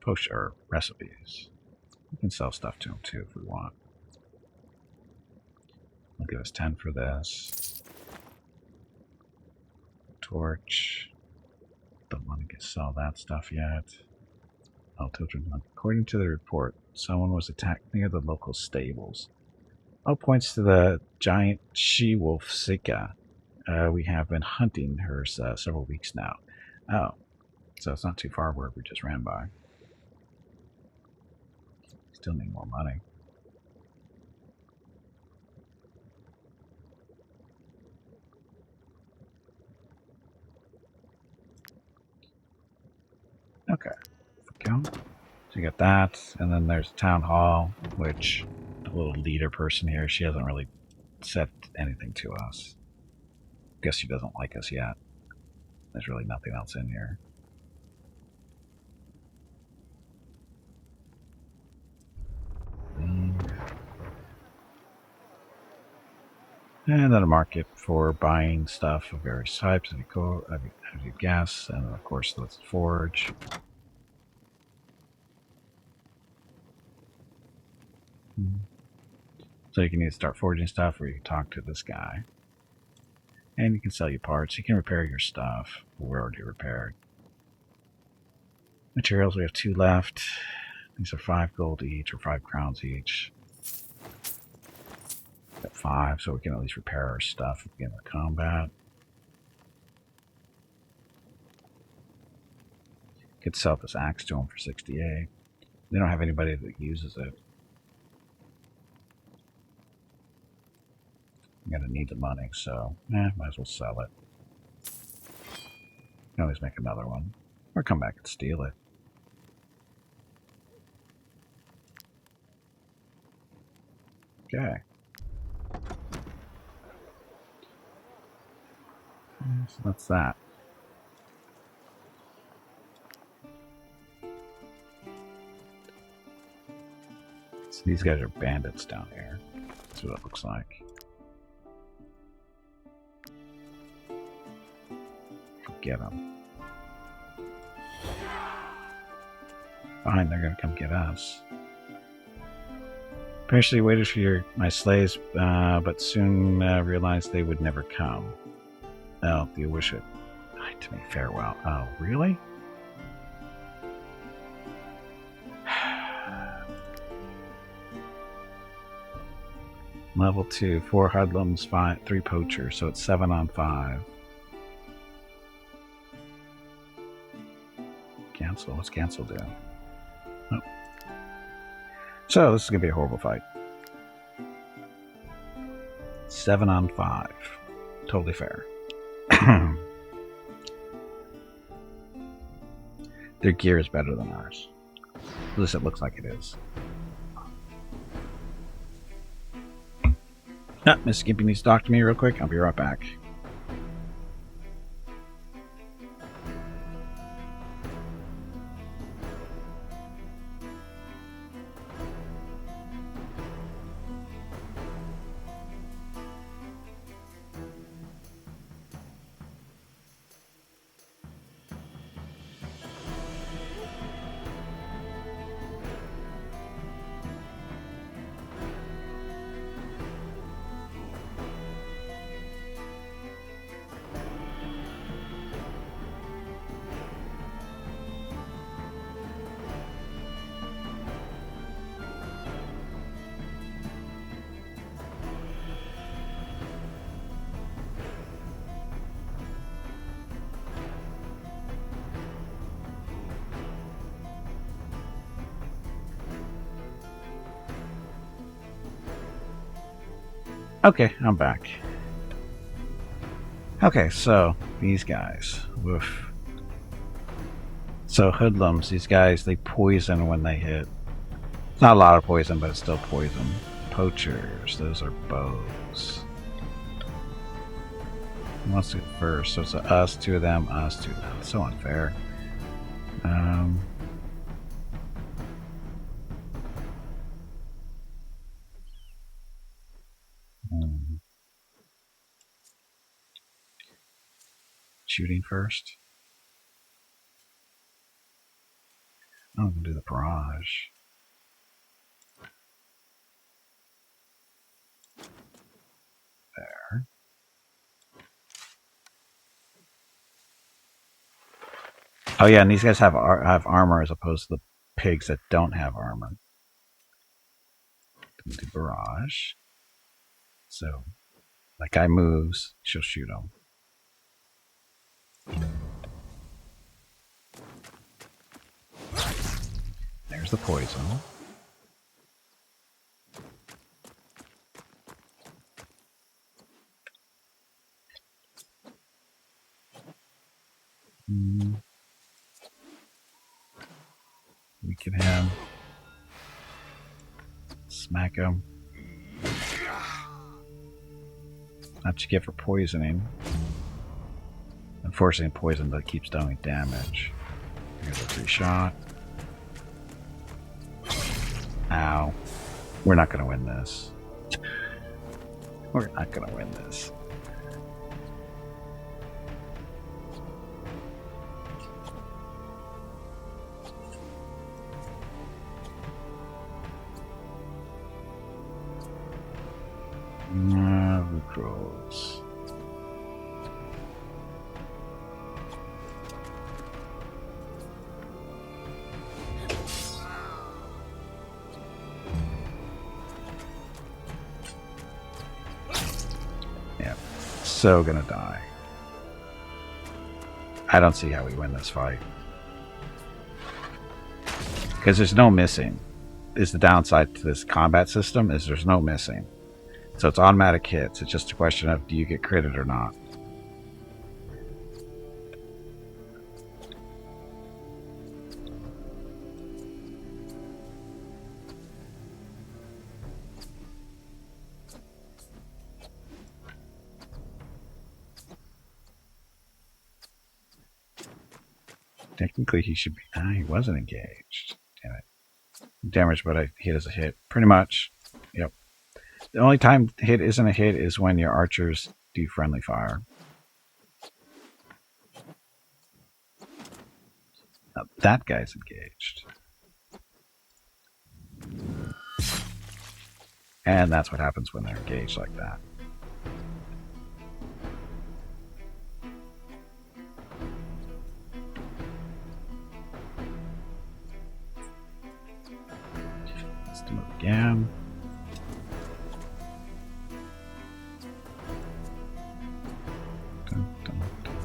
S1: potion or recipes. We can sell stuff to him too if we want. He'll give us 10 for this. Torch. Don't want to sell that stuff yet. According to the report, someone was attacked near the local stables. All points to the giant she-wolf Sika. We have been hunting her several weeks now. Oh, so it's not too far where we just ran by. Still need more money. Okay, go. So you got that, and then there's town hall, which the little leader person here, she hasn't really said anything to us. Guess she doesn't like us yet. There's really nothing else in here. And then a market for buying stuff of various types, as you guess, and of course the forge. So you can either start forging stuff, or you can talk to this guy. And you can sell you parts. You can repair your stuff. We're already repaired. Materials, we have 2 left. These are 5 gold each, or 5 crowns each. Got 5, so we can at least repair our stuff at the end of the combat. Could sell this axe to them for 68. They don't have anybody that uses it. I'm gonna need the money, so might as well sell it. You can always make another one, or come back and steal it. Okay. So that's that. So these guys are bandits down here. That's what it looks like. Get them. Fine, they're gonna come get us. Patiently waited for my slaves, but soon realized they would never come. Oh, you wish it to me farewell. Oh, really? Level 2, 4 hoodlums, 3 poachers, so it's 7 on 5. Cancel. What's cancel do? Oh. So this is gonna be a horrible fight. 7 on 5. Totally fair. Their gear is better than ours. At least it looks like it is. Miss Skimpy needs to talk to me real quick. I'll be right back. Okay, I'm back. Okay, so these guys. Woof. So hoodlums, these guys, they poison when they hit. It's not a lot of poison, but it's still poison. Poachers, those are bows. Who wants to go first? So it's us, 2 of them, us, 2 of them. It's so unfair. Shooting first. I'm gonna do the barrage. There. Oh yeah, and these guys have armor as opposed to the pigs that don't have armor. Do barrage. So that guy moves, she'll shoot him. There's the poison. Weaken him. Smack him. What you get for poisoning. Unfortunately, poison that keeps doing damage. Here's a free shot. Ow. We're not going to win this. We're not going to win this. Recruits. Yeah, so gonna die. I don't see how we win this fight. Because there's no missing. Is the downside to this combat system is there's no missing. So it's automatic hits. It's just a question of do you get critted or not. Technically he should be... he wasn't engaged. Damn it. Damage, but a hit is a hit. Pretty much. Yep. The only time hit isn't a hit is when your archers do friendly fire. Now that guy's engaged. And that's what happens when they're engaged like that. Let's do it again. Dun, dun, dun.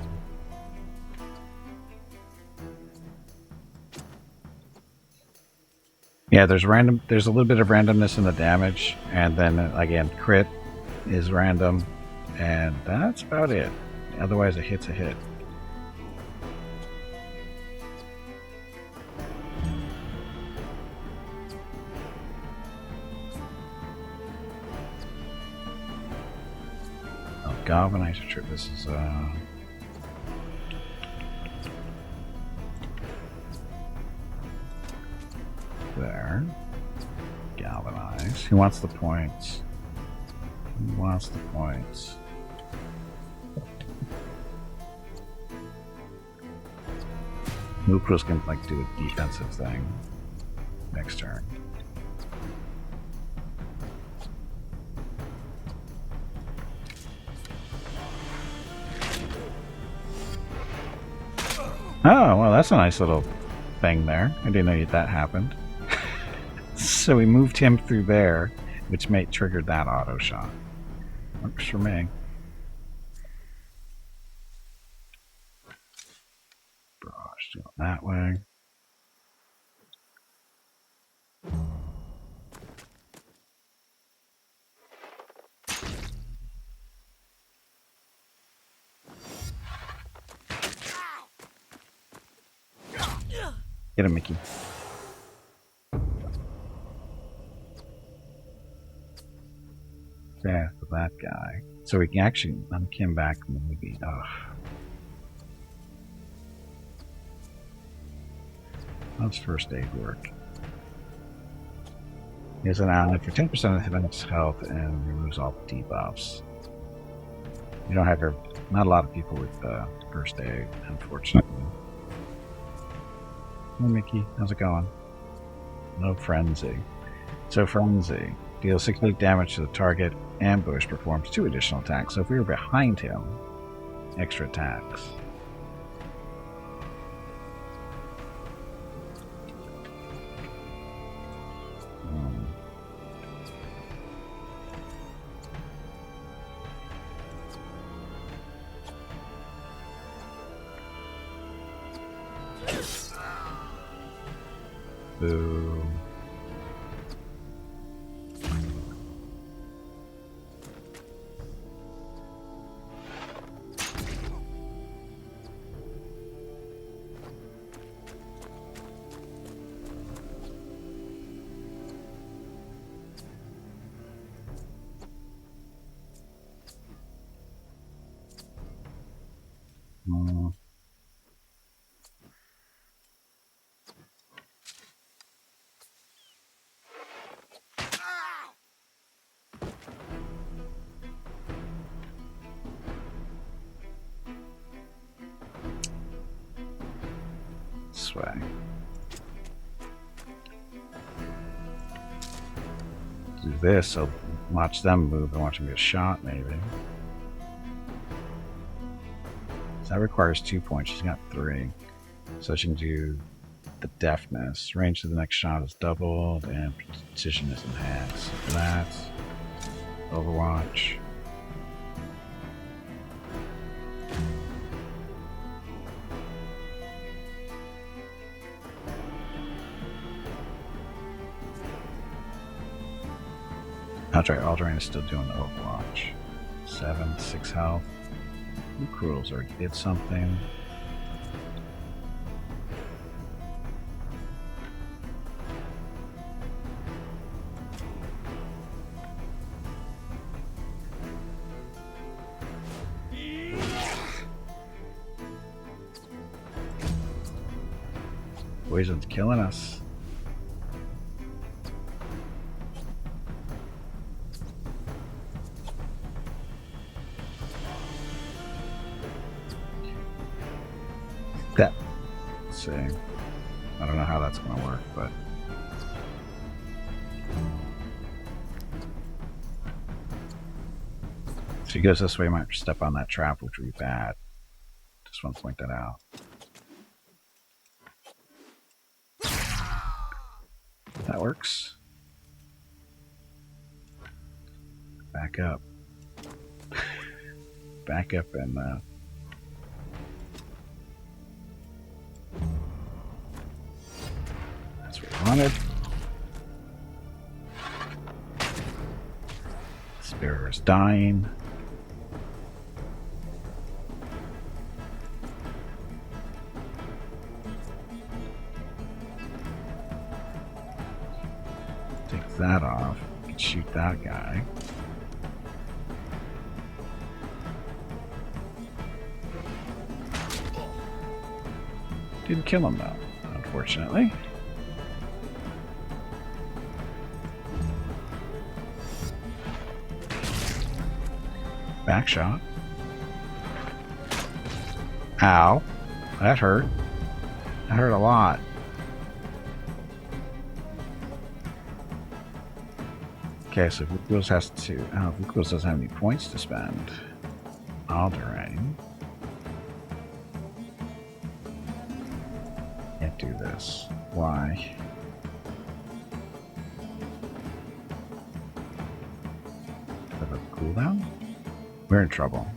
S1: Yeah, there's a little bit of randomness in the damage, and then again, crit is random, and that's about it. Otherwise, a hit's a hit. Oh, galvanizer trip. This is there. Galvanize. Who wants the points? Who wants the points? Mukros can like do a defensive thing next turn. Oh, well, that's a nice little thing there. I didn't know that happened. So we moved him through there, which may trigger that auto shot. Works for me. Brush, do it that way. Get him, Mickey. Yeah, for that guy. So we can actually unk him back from the movie. Ugh. How's first aid work? He has an ally for 10% of his health and removes all the debuffs. You don't have not a lot of people with first aid, unfortunately. Hey Mickey, how's it going? No frenzy. So frenzy deals 68 damage to the target. Ambush performs 2 additional attacks. So if we were behind him, extra attacks. Boo. This way. Do this, so watch them move and watch them get shot, maybe. So that requires 2 points. She's got 3. So she can do the deafness. Range to the next shot is doubled, and precision is enhanced. For that, Overwatch. That's right, Alderaan is still doing the Overwatch. 7, 6 health. Blue Cruels already did something. Poison's killing us. That. Let's see. I don't know how that's going to work, but. If he goes this way, he might step on that trap, which would be bad. Just want to point that out. That works. Back up. Back up and that's what we wanted. Spirit is dying. Take that off. You can shoot that guy. Didn't kill him though, unfortunately. Back shot. Ow. That hurt. That hurt a lot. Okay, so Vuko's has to... Oh, Vuko's doesn't have any points to spend. Alderain. Can't do this. Why? Have a cooldown? We're in trouble.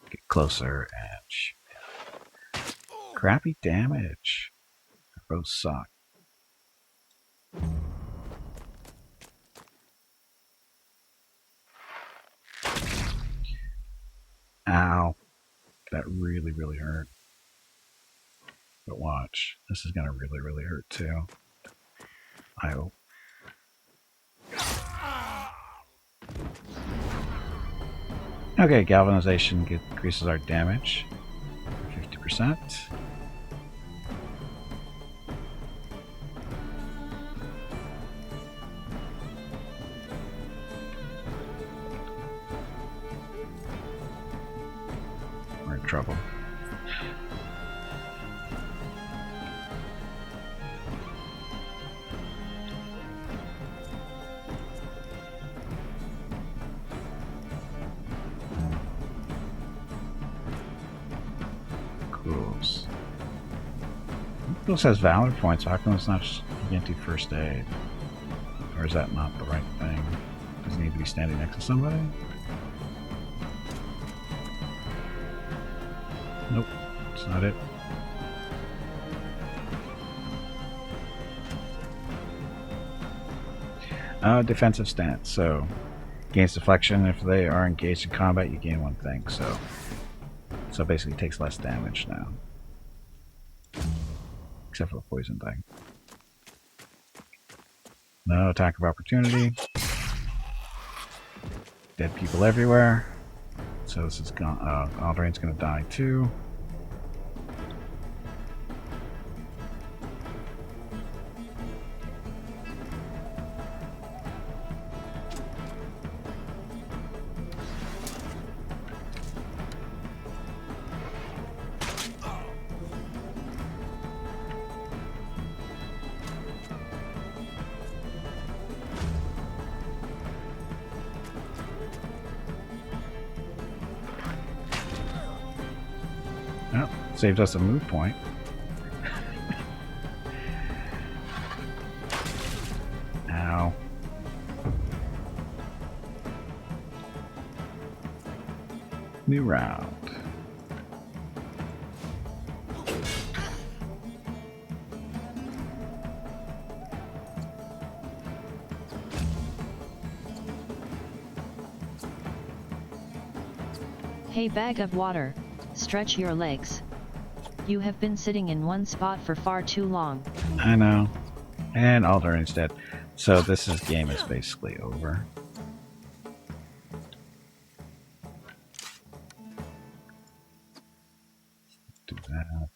S1: Get closer and shoot. Crappy damage. They both suck. Ow. That really, really hurt. But watch. This is gonna really, really hurt too. I hope. Okay, galvanization increases our damage 50%. We're in trouble. This has valor points. How come it's not just anti-first aid? Or is that not the right thing? Does he need to be standing next to somebody? Nope, that's not it. Defensive stance. So, gains deflection. If they are engaged in combat, you gain one thing. So basically, it takes less damage now. Except for the poison thing. No attack of opportunity. Dead people everywhere. So this is gone. Alderain's gonna die too. Oh, saved us a move point. Ow. New round.
S2: Hey, bag of water, stretch your legs. You have been sitting in one spot for far too long.
S1: I know. And Alderain's dead. So game is basically over. that.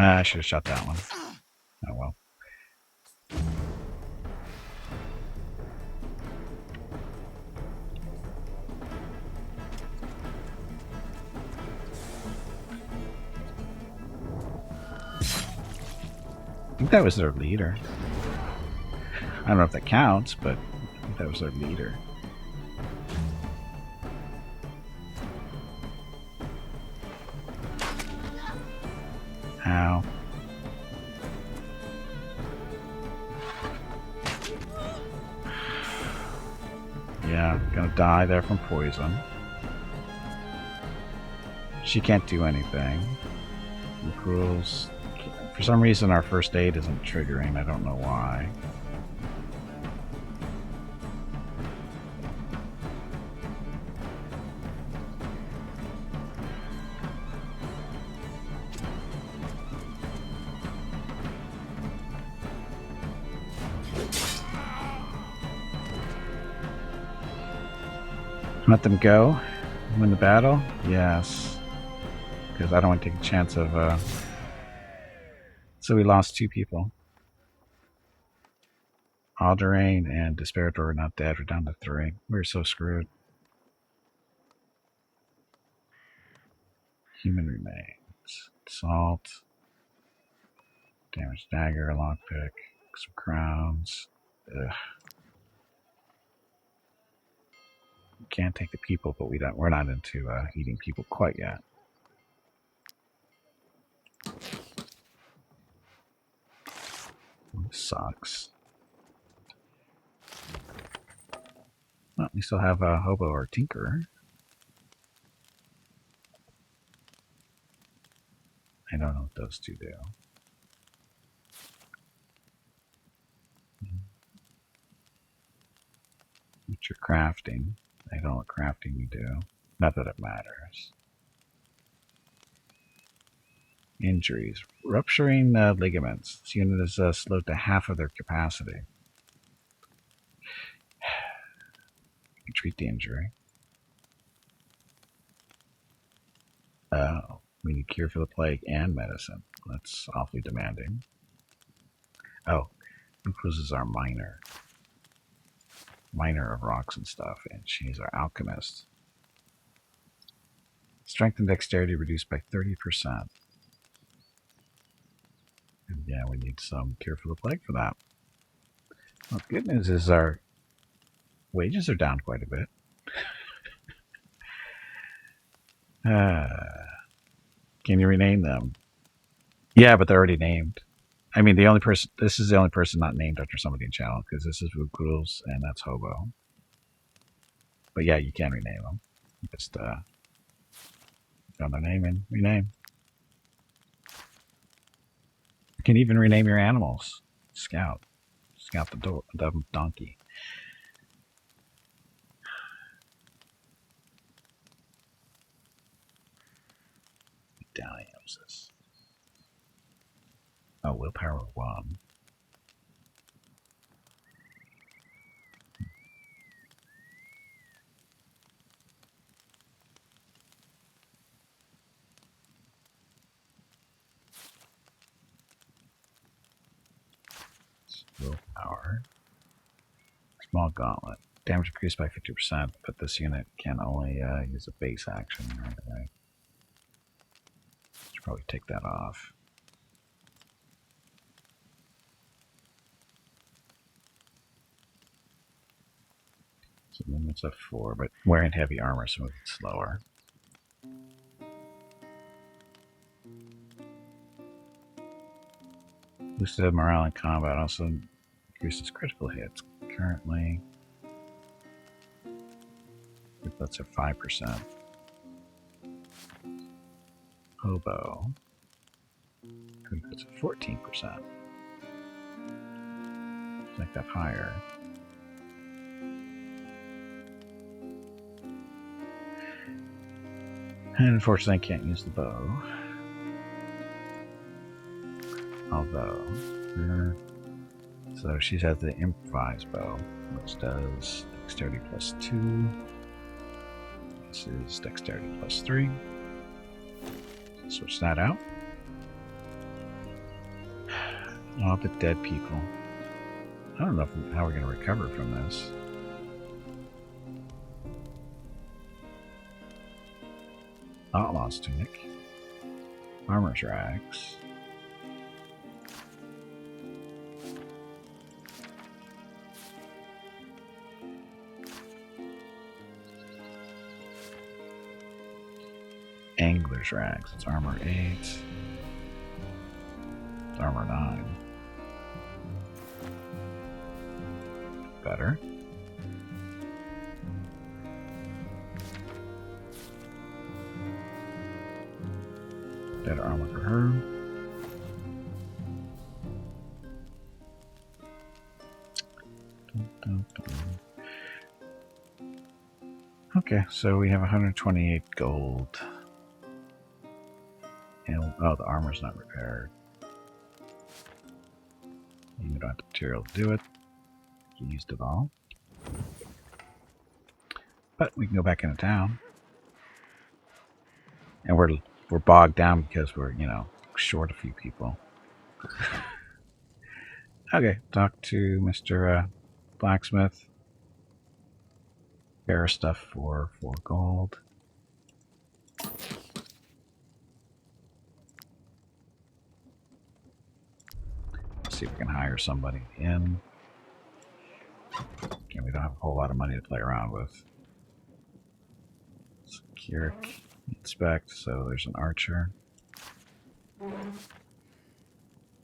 S1: I should have shot that one. Oh well. I think that was their leader. I don't know if that counts, but I think that was their leader. Ow. Yeah, gonna die there from poison. She can't do anything. The rules. For some reason, our first aid isn't triggering. I don't know why. Let them go? Win the battle? Yes. Because I don't want to take a chance of... So we lost 2 people. Alderain and Desperator are not dead. We're down to 3. We're so screwed. Human remains. Salt. Damaged dagger, lockpick. Some crowns. Ugh. We can't take the people, but we're not into eating people quite yet. Sucks. Well, we still have a hobo or tinker. I don't know what those 2 do. What's your crafting? I don't know what crafting you do. Not that it matters. Injuries. Rupturing ligaments. This unit is slowed to half of their capacity. You treat the injury. Oh, we need cure for the plague and medicine. That's awfully demanding. Oh, Ukuz is our miner. Miner of rocks and stuff, and she's our alchemist. Strength and dexterity reduced by 30%. And yeah, we need some cure for the plague for that. Well, the good news is our wages are down quite a bit. Can you rename them? Yeah, but they're already named. I mean, the only person. This is the only person not named after somebody in channel because this is Woodcruels and that's Hobo. But yeah, you can rename them. Just found their name and rename. You can even rename your animals. Scout the donkey. Diagnosis. Oh, willpower 1. Willpower. Small gauntlet. Damage increased by 50%, but this unit can only use a base action right away. Should probably take that off. So limits of 4, but wearing heavy armor, so it's slower. Boosted morale in combat also increases critical hits. Currently, that's at 5%. Hobo. That's at 14%. Make that higher. And unfortunately, I can't use the bow. Although, uh, so she has the improvised bow, which does dexterity plus 2. This is dexterity plus 3. Switch that out. All the dead people. I don't know how we're going to recover from this. Outlaw's tunic. Armor's rags. Angler's rags. It's armor 8. It's armor 9. Better. Better armor for her. Okay, so we have 128 gold. And, oh, the armor's not repaired. You don't have the material to do it. You used it all. But we can go back into town. And we're bogged down because we're, short a few people. Okay, talk to Mr. Blacksmith. Bear stuff for 4 gold. Let's see if we can hire somebody in. Okay, we don't have a whole lot of money to play around with. Secure, inspect, so there's an archer.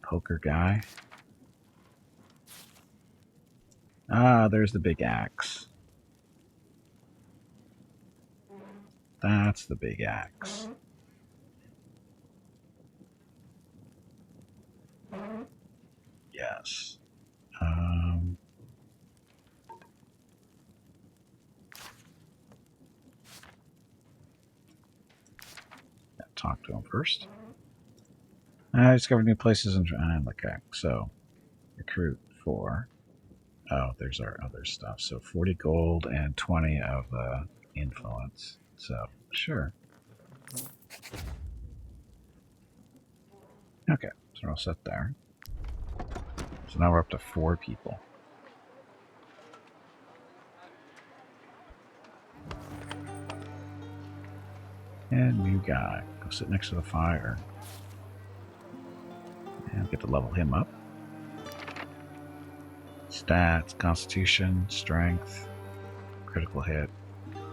S1: Poker guy. Ah, there's the big axe. That's the big axe. Yes. Talk to him first. I discovered new places and okay, so recruit 4. Oh, there's our other stuff. So 40 gold and 20 of influence. So sure. Okay, so we're all set there. So now we're up to 4 people. And new guy. Go sit next to the fire. And get to level him up. Stats, constitution, strength, critical hit.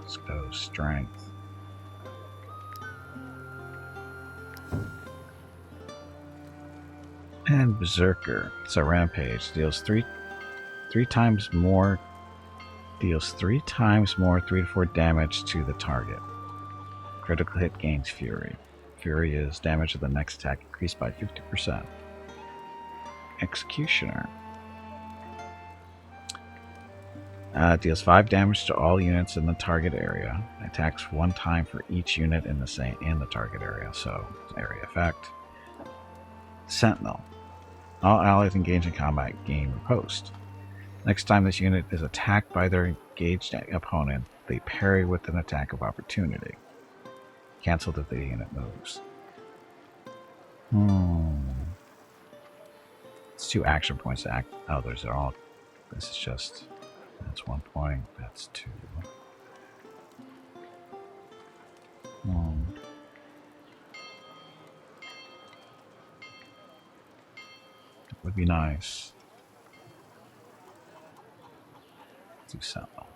S1: Let's go strength. And berserker. So rampage deals three times more 3 to 4 damage to the target. Critical hit gains fury. Fury is damage of the next attack increased by 50%. Executioner. Deals 5 damage to all units in the target area. Attacks 1 time for each unit in the target area. So area effect. Sentinel. All allies engaged in combat gain riposte. Next time this unit is attacked by their engaged opponent, they parry with an attack of opportunity. Cancelled if the unit moves. It's 2 action points to act. Oh, those are all. This is just. That's 1 point. That's 2. It would be nice. Do Sentinel.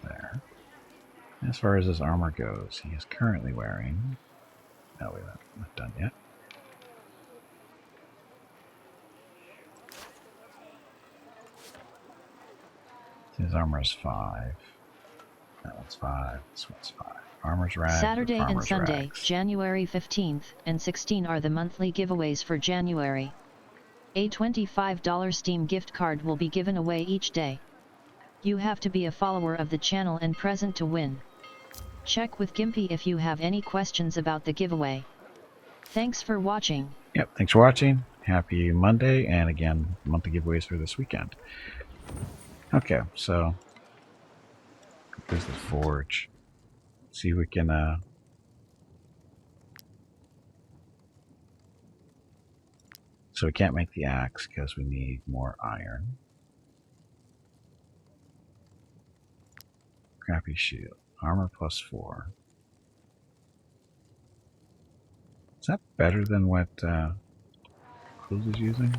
S1: There. As far as his armor goes, he is currently wearing. No, we haven't not done yet. His armor is 5. That one's 5. This one's 5. Armor's rags.
S2: Saturday and Sunday,
S1: rags.
S2: January 15th and 16th are the monthly giveaways for January. A $25 Steam gift card will be given away each day. You have to be a follower of the channel and present to win. Check with Gimpy if you have any questions about the giveaway. Thanks for watching.
S1: Yep, thanks for watching. Happy Monday, and again, monthly giveaways for this weekend. Okay, so there's the forge. See if we can so we can't make the axe because we need more iron. Crappy shield. Armor +4. Is that better than what Cruz is using?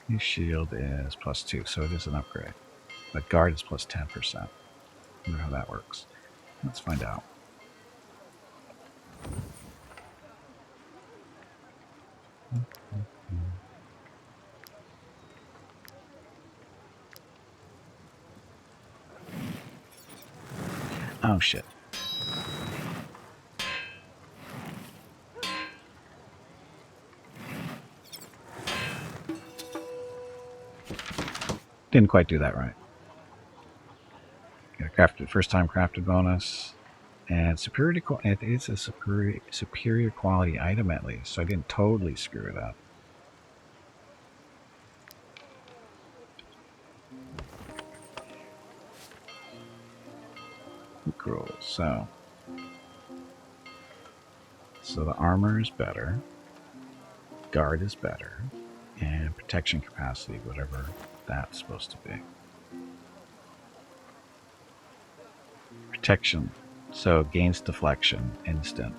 S1: His shield is +2, so it is an upgrade. But guard is +10%. I wonder how that works. Let's find out. Oh shit. Didn't quite do that right. Got a crafted, first time crafted bonus. And it is a superior quality item at least, so I didn't totally screw it up. Cool. So the armor is better, guard is better, and protection capacity, whatever that's supposed to be. Protection, so gains deflection, instant.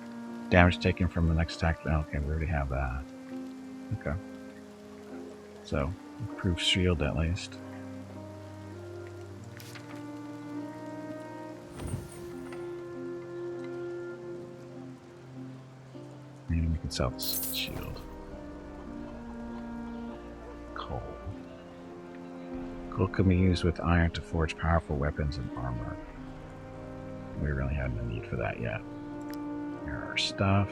S1: Damage taken from the next attack. Okay, we already have that. Okay. So, improved shield at least. And we can sell this shield. Coal. Coal can be used with iron to forge powerful weapons and armor. We really had no need for that yet. Here are our stuff.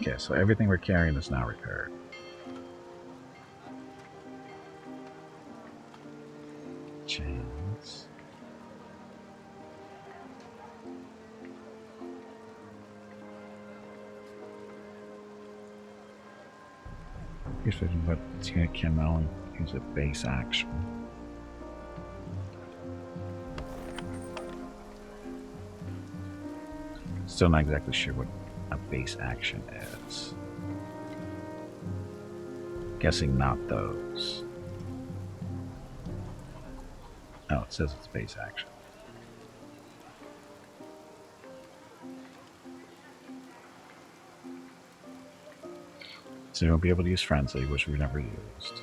S1: Okay, so everything we're carrying is now repaired. Chains. Here's what unit can only use a base action. Still not exactly sure what a base action is. Guessing not those. Oh, it says it's base action. So you won't be able to use Frenzy, which we never used.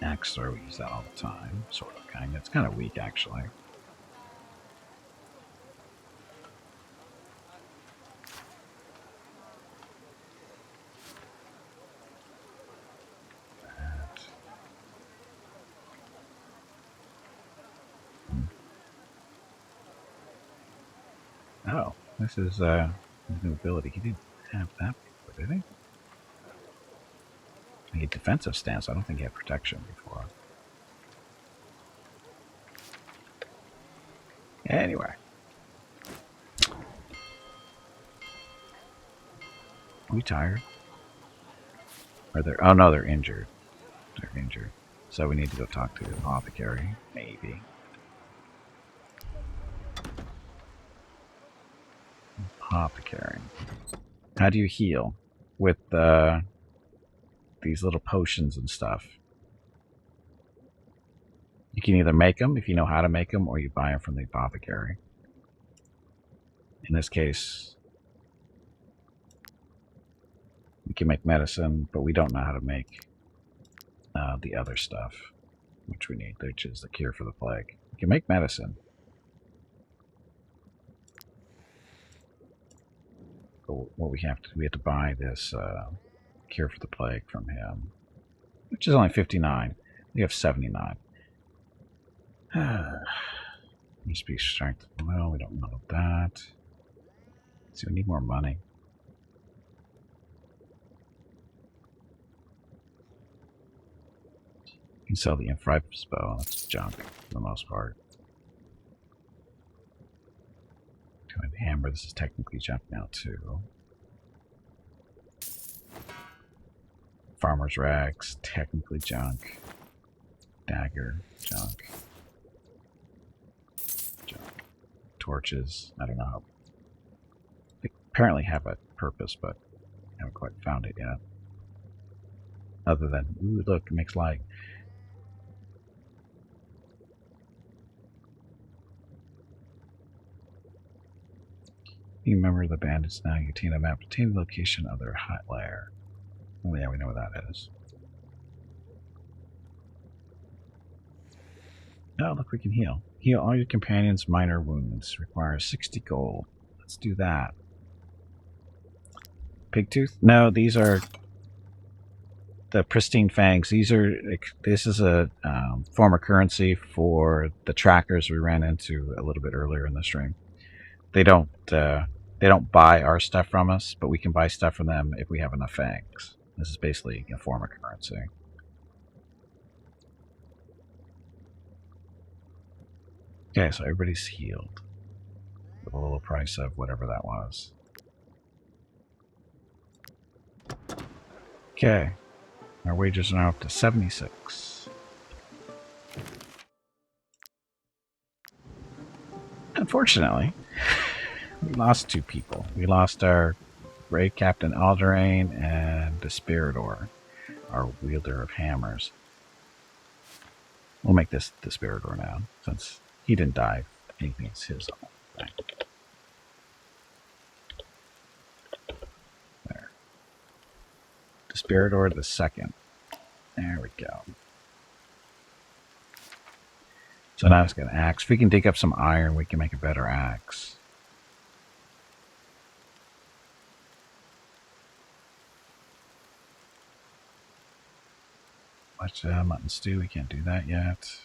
S1: Axe throw, we use that all the time. Sort of, kind of. It's kind of weak, actually. Oh, this is his new ability. He didn't have that before, did he? He had defensive stance. I don't think he had protection before. Anyway. Are we tired? Are they? Oh no, they're injured. They're injured. So we need to go talk to the apothecary, maybe. Apothecary. How do you heal? With these little potions and stuff. You can either make them if you know how to make them, or you buy them from the apothecary. In this case, we can make medicine, but we don't know how to make the other stuff, which we need, which is the cure for the plague. We can make medicine. But what we have to buy this cure for the plague from him, which is only 59. We have 79. Must be strength. Well, we don't know that. So we need more money. can sell the infripes bow. That's junk for the most part. Two-handed hammer. This is technically junk now too. Farmer's rags, technically junk. Dagger, junk. Junk. Torches, I don't know how. They apparently have a purpose, but I haven't quite found it yet. Other than, ooh, look, it makes light. You remember the bandits now. You obtain a map to obtain the location of their hot lair. Oh yeah, we know what that is. Oh, look, we can heal. Heal all your companions' minor wounds. Requires 60 gold. Let's do that. Pigtooth? No, these are the pristine fangs. This is a form of currency for the trackers we ran into a little bit earlier in the stream. They don't buy our stuff from us, but we can buy stuff from them if we have enough fangs. This is basically a form of currency. Okay, so everybody's healed. With a little price of whatever that was. Okay. Our wages are now up to 76. Unfortunately, we lost 2 people. We lost our Brave Captain Alderain and Despirador, our wielder of hammers. We'll make this Despirador now, since he didn't die. Anything is his own thing. There. Despirador the second. There we go. So now it's got an axe. If we can dig up some iron, we can make a better axe. Watch mutton stew. We can't do that yet.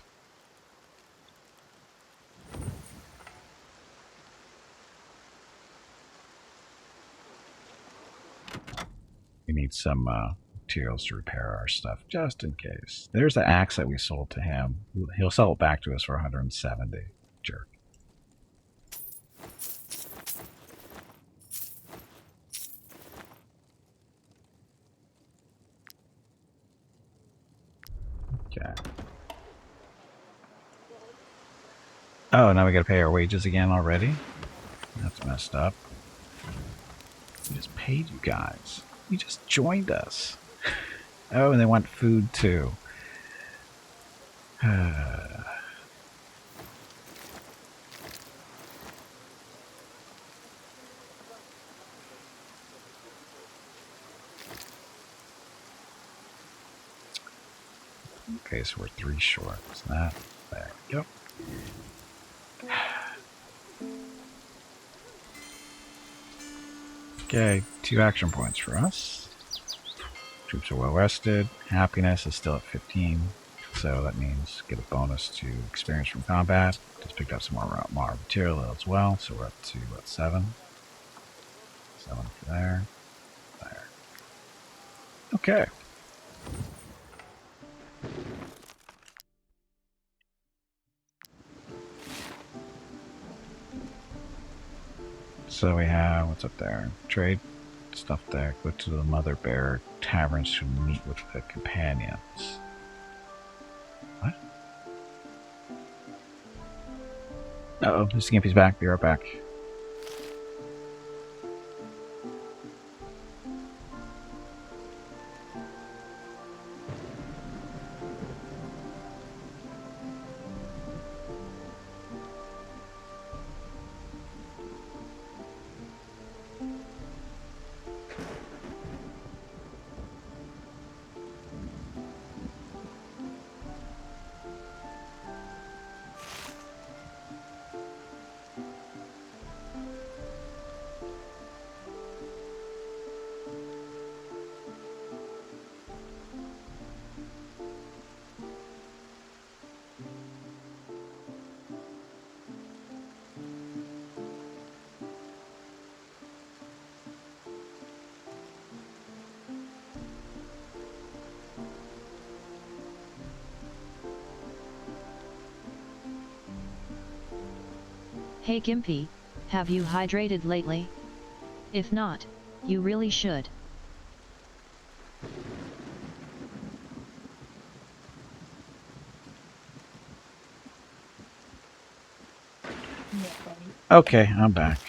S1: We need some materials to repair our stuff, just in case. There's the axe that we sold to him. He'll sell it back to us for 170. Jerk. Okay. Oh, now we gotta pay our wages again already? That's messed up. We just paid you guys. You just joined us. Oh, and they want food too. Okay, so we're 3 short. Is that? There we go. Okay, 2 action points for us. Troops are well rested. Happiness is still at 15, so that means get a bonus to experience from combat. Just picked up some more material as well, so we're up to what, 7? 7 for there. There. Okay. So we have, what's up there? Trade stuff there. Go to the Mother Bear Taverns to meet with the companions. What? Uh-oh, Mr. Gimpy's back. Be right back.
S2: Hey Gimpy, have you hydrated lately? If not, you really should.
S1: Okay, I'm back.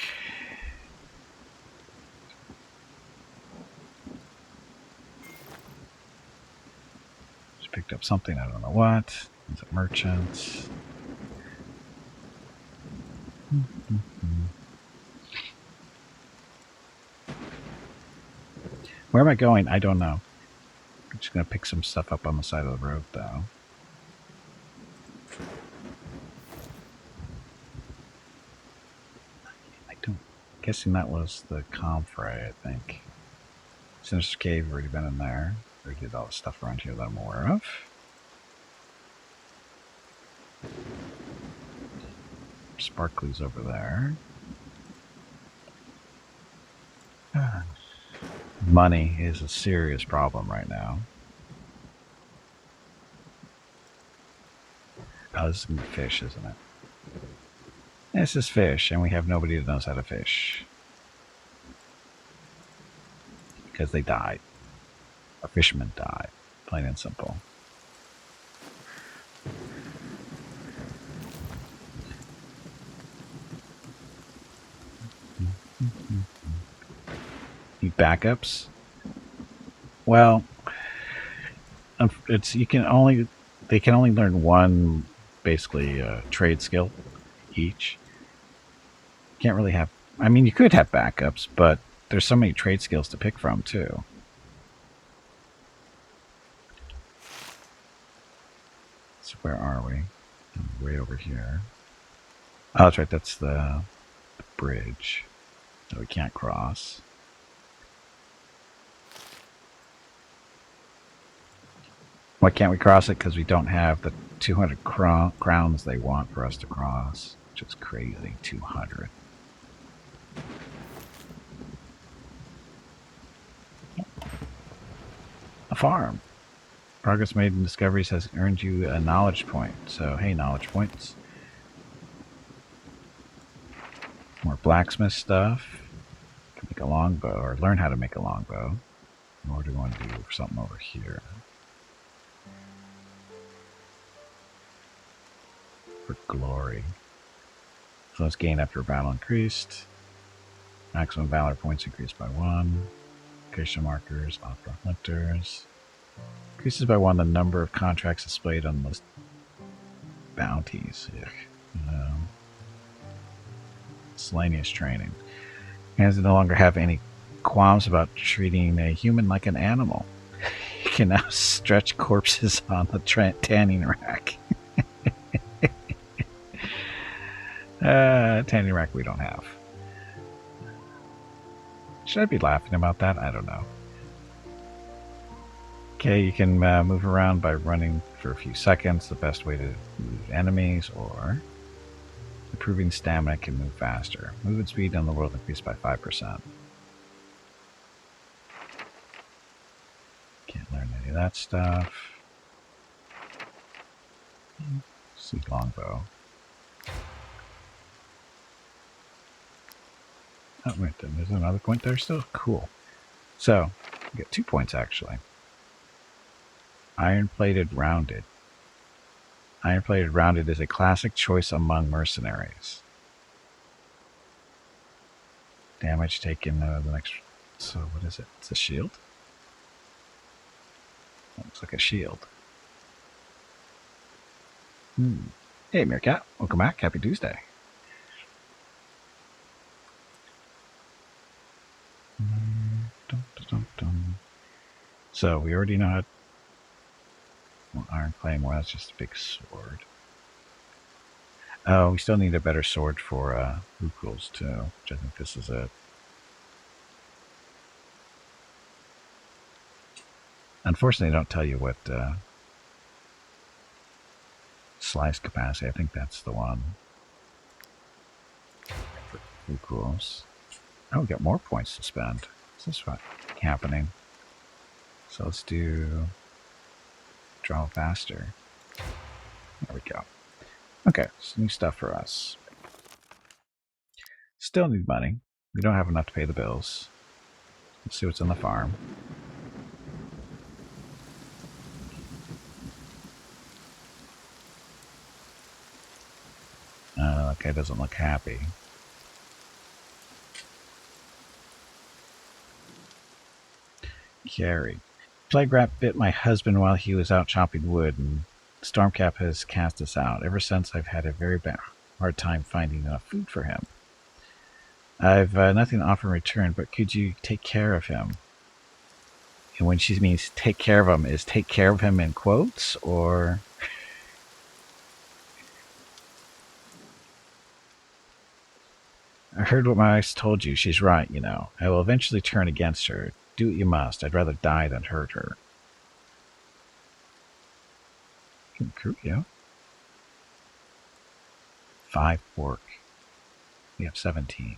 S1: Just picked up something, I don't know what. It's a merchant. Where am I going? I don't know. I'm just going to pick some stuff up on the side of the road, though. I don't... Guessing that was the Comfrey, I think. Sinister Cave, already been in there. Already did all the stuff around here that I'm aware of. Sparkly's over there. Money is a serious problem right now. Oh, this is going to be fish, isn't it? This is fish, and we have nobody that knows how to fish. Because they died. Our fishermen died. Plain and simple. Need backups? Well, it's they can only learn one basically trade skill each. Can't really have. I mean, you could have backups, but there's so many trade skills to pick from too. So where are we? Way over here. Oh, that's right. That's the bridge that we can't cross. Why can't we cross it? Because we don't have the 200 crowns they want for us to cross, which is crazy. 200. A farm. Progress made in discoveries has earned you a knowledge point. So, hey, knowledge points. More blacksmith stuff. Can make a longbow, or learn how to make a longbow. What do we want to do for something over here? For glory. Influence gained after a battle increased. Maximum valor points increased by 1. Location markers, opera hunters. Increases by 1 the number of contracts displayed on the list. Bounties. Miscellaneous training. Hands no longer have any qualms about treating a human like an animal. You can now stretch corpses on the tanning rack. Tanning rack we don't have. Should I be laughing about that? I don't know. Okay, you can move around by running for a few seconds. The best way to move enemies, or improving stamina can move faster. Movement speed on the world increased by 5%. Can't learn any of that stuff. See longbow. Oh, wait, there's another point there still? Cool. So, we get 2 points actually. Iron-plated rounded. Iron-plated rounded is a classic choice among mercenaries. Damage taken the next... So, what is it? It's a shield? That looks like a shield. Hey, Meerkat. Welcome back. Happy Tuesday. So, we already know how... Well, iron claymore, that's just a big sword. Oh, we still need a better sword for Rukuls too, which I think this is it. Unfortunately, they don't tell you what slice capacity. I think that's the one for Rukuls. Oh, we got more points to spend. Is this what happening? So let's do draw faster. There we go. Okay, so new stuff for us. Still need money. We don't have enough to pay the bills. Let's see what's on the farm. That guy doesn't look happy. Carrie. Plague rat bit my husband while he was out chopping wood, and Stormcap has cast us out. Ever since, I've had a very hard time finding enough food for him. I've nothing to offer in return, but could you take care of him? And when she means take care of him, is take care of him in quotes, or... I heard what my wife told you. She's right, you know. I will eventually turn against her. Do what you must. I'd rather die than hurt her. Yeah. 5 pork. We have 17.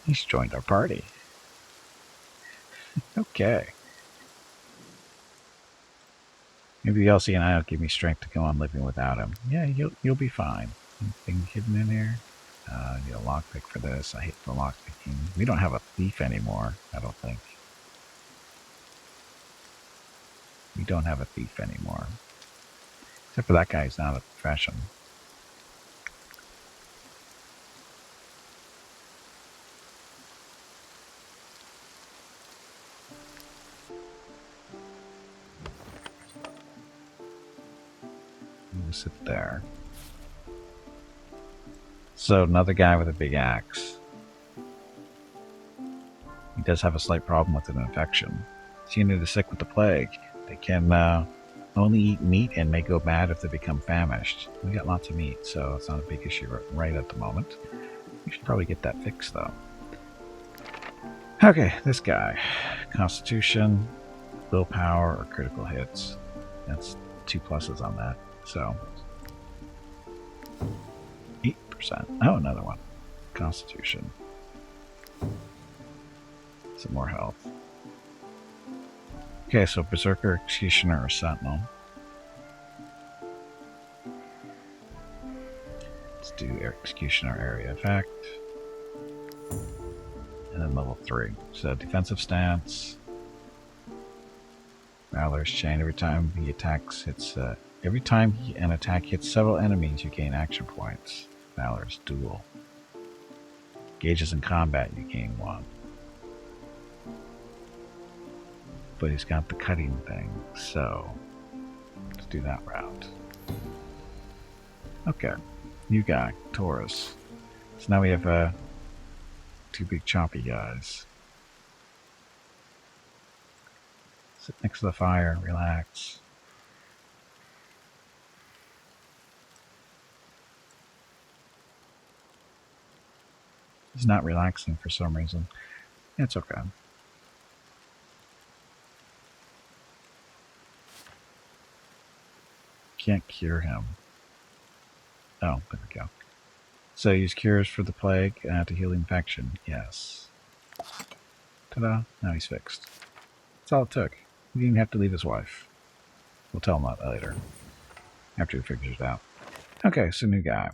S1: He's joined our party. Okay. Maybe the LC and I will give me strength to go on living without him. Yeah, you'll be fine. Anything hidden in here? I need a lockpick for this. I hate the lockpicking. We don't have a thief anymore, I don't think. We don't have a thief anymore. Except for that guy who's not a profession. I'm gonna sit there. So another guy with a big axe. He does have a slight problem with an infection. Seen to sick with the plague. They can only eat meat and may go bad if they become famished. We got lots of meat, so it's not a big issue right at the moment. We should probably get that fixed, though. Okay, this guy. Constitution, willpower, or critical hits. That's 2 pluses on that, so... 8%. Oh, another one. Constitution. Some more health. Okay, so Berserker, Executioner, or Sentinel. Let's do Executioner Area Effect. And then level 3. So defensive stance. Valor's Chain. Every time he attacks, every time an attack hits several enemies, you gain action points. Valor's Duel. Gauges in combat, you gain 1. But he's got the cutting thing, so let's do that route. Okay, new guy, Taurus. So now we have 2 big choppy guys. Sit next to the fire, relax. He's not relaxing for some reason. It's okay. Can't cure him. Oh, there we go. So use cures for the plague to heal the infection. Yes. Ta-da! Now he's fixed. That's all it took. He didn't have to leave his wife. We'll tell him that later. After he figures it out. Okay, so new guy.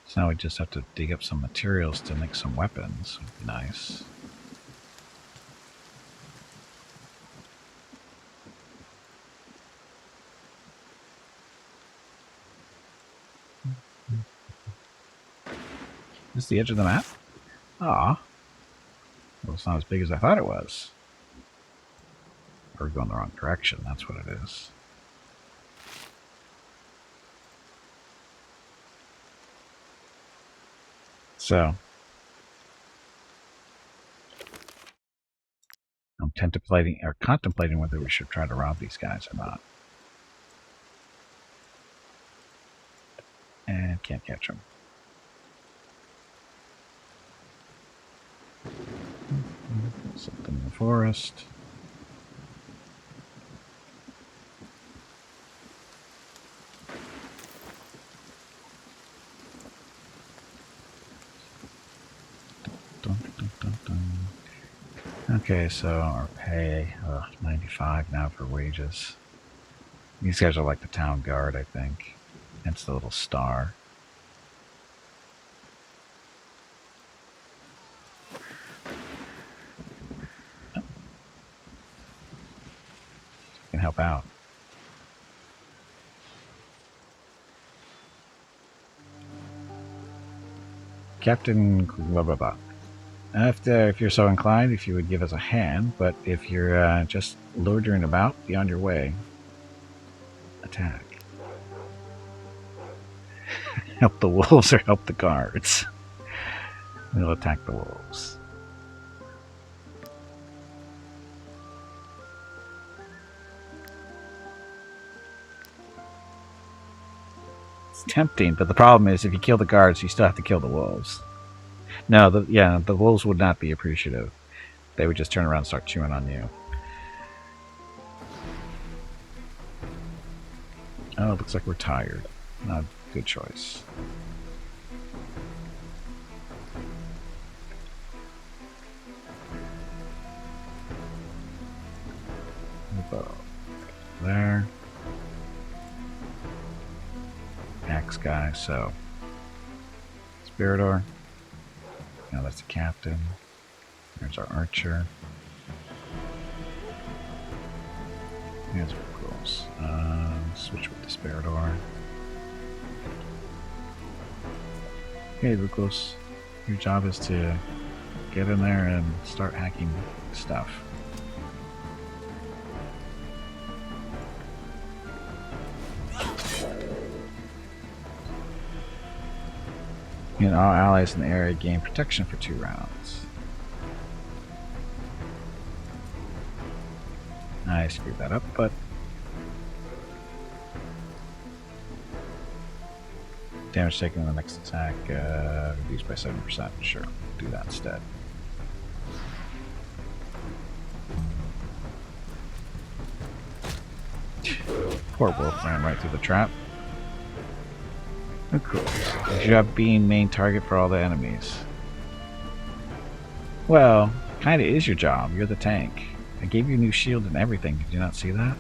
S1: So now we just have to dig up some materials to make some weapons. Would be nice. Is this the edge of the map? Ah. Well, it's not as big as I thought it was. We're going the wrong direction, that's what it is. So, I'm contemplating whether we should try to rob these guys or not. And can't catch them. Something in the forest. Okay, so our pay, 95 now for wages. These guys are like the town guard, I think. Hence the little star. Can help out. Captain blah blah blah. If you're so inclined, if you would give us a hand, but if you're just loitering about, be on your way. Attack. Help the wolves or help the guards. We'll attack the wolves. It's tempting, but the problem is if you kill the guards, you still have to kill the wolves. No, the wolves would not be appreciative. They would just turn around and start chewing on you. Oh, it looks like we're tired. Not a good choice. There. Axe guy, so. Spiridor. Now that's the captain. There's our archer. Here's rules. Switch with the Spiridor. Okay, Lucas. Your job is to get in there and start hacking stuff. And all allies in the area gain protection for 2 rounds. I screwed that up, but damage taken in the next attack reduced by 7%. Sure, do that instead. Poor wolf ran right through the trap. Of course. You have being main target for all the enemies. Well, kinda is your job. You're the tank. I gave you a new shield and everything. Did you not see that?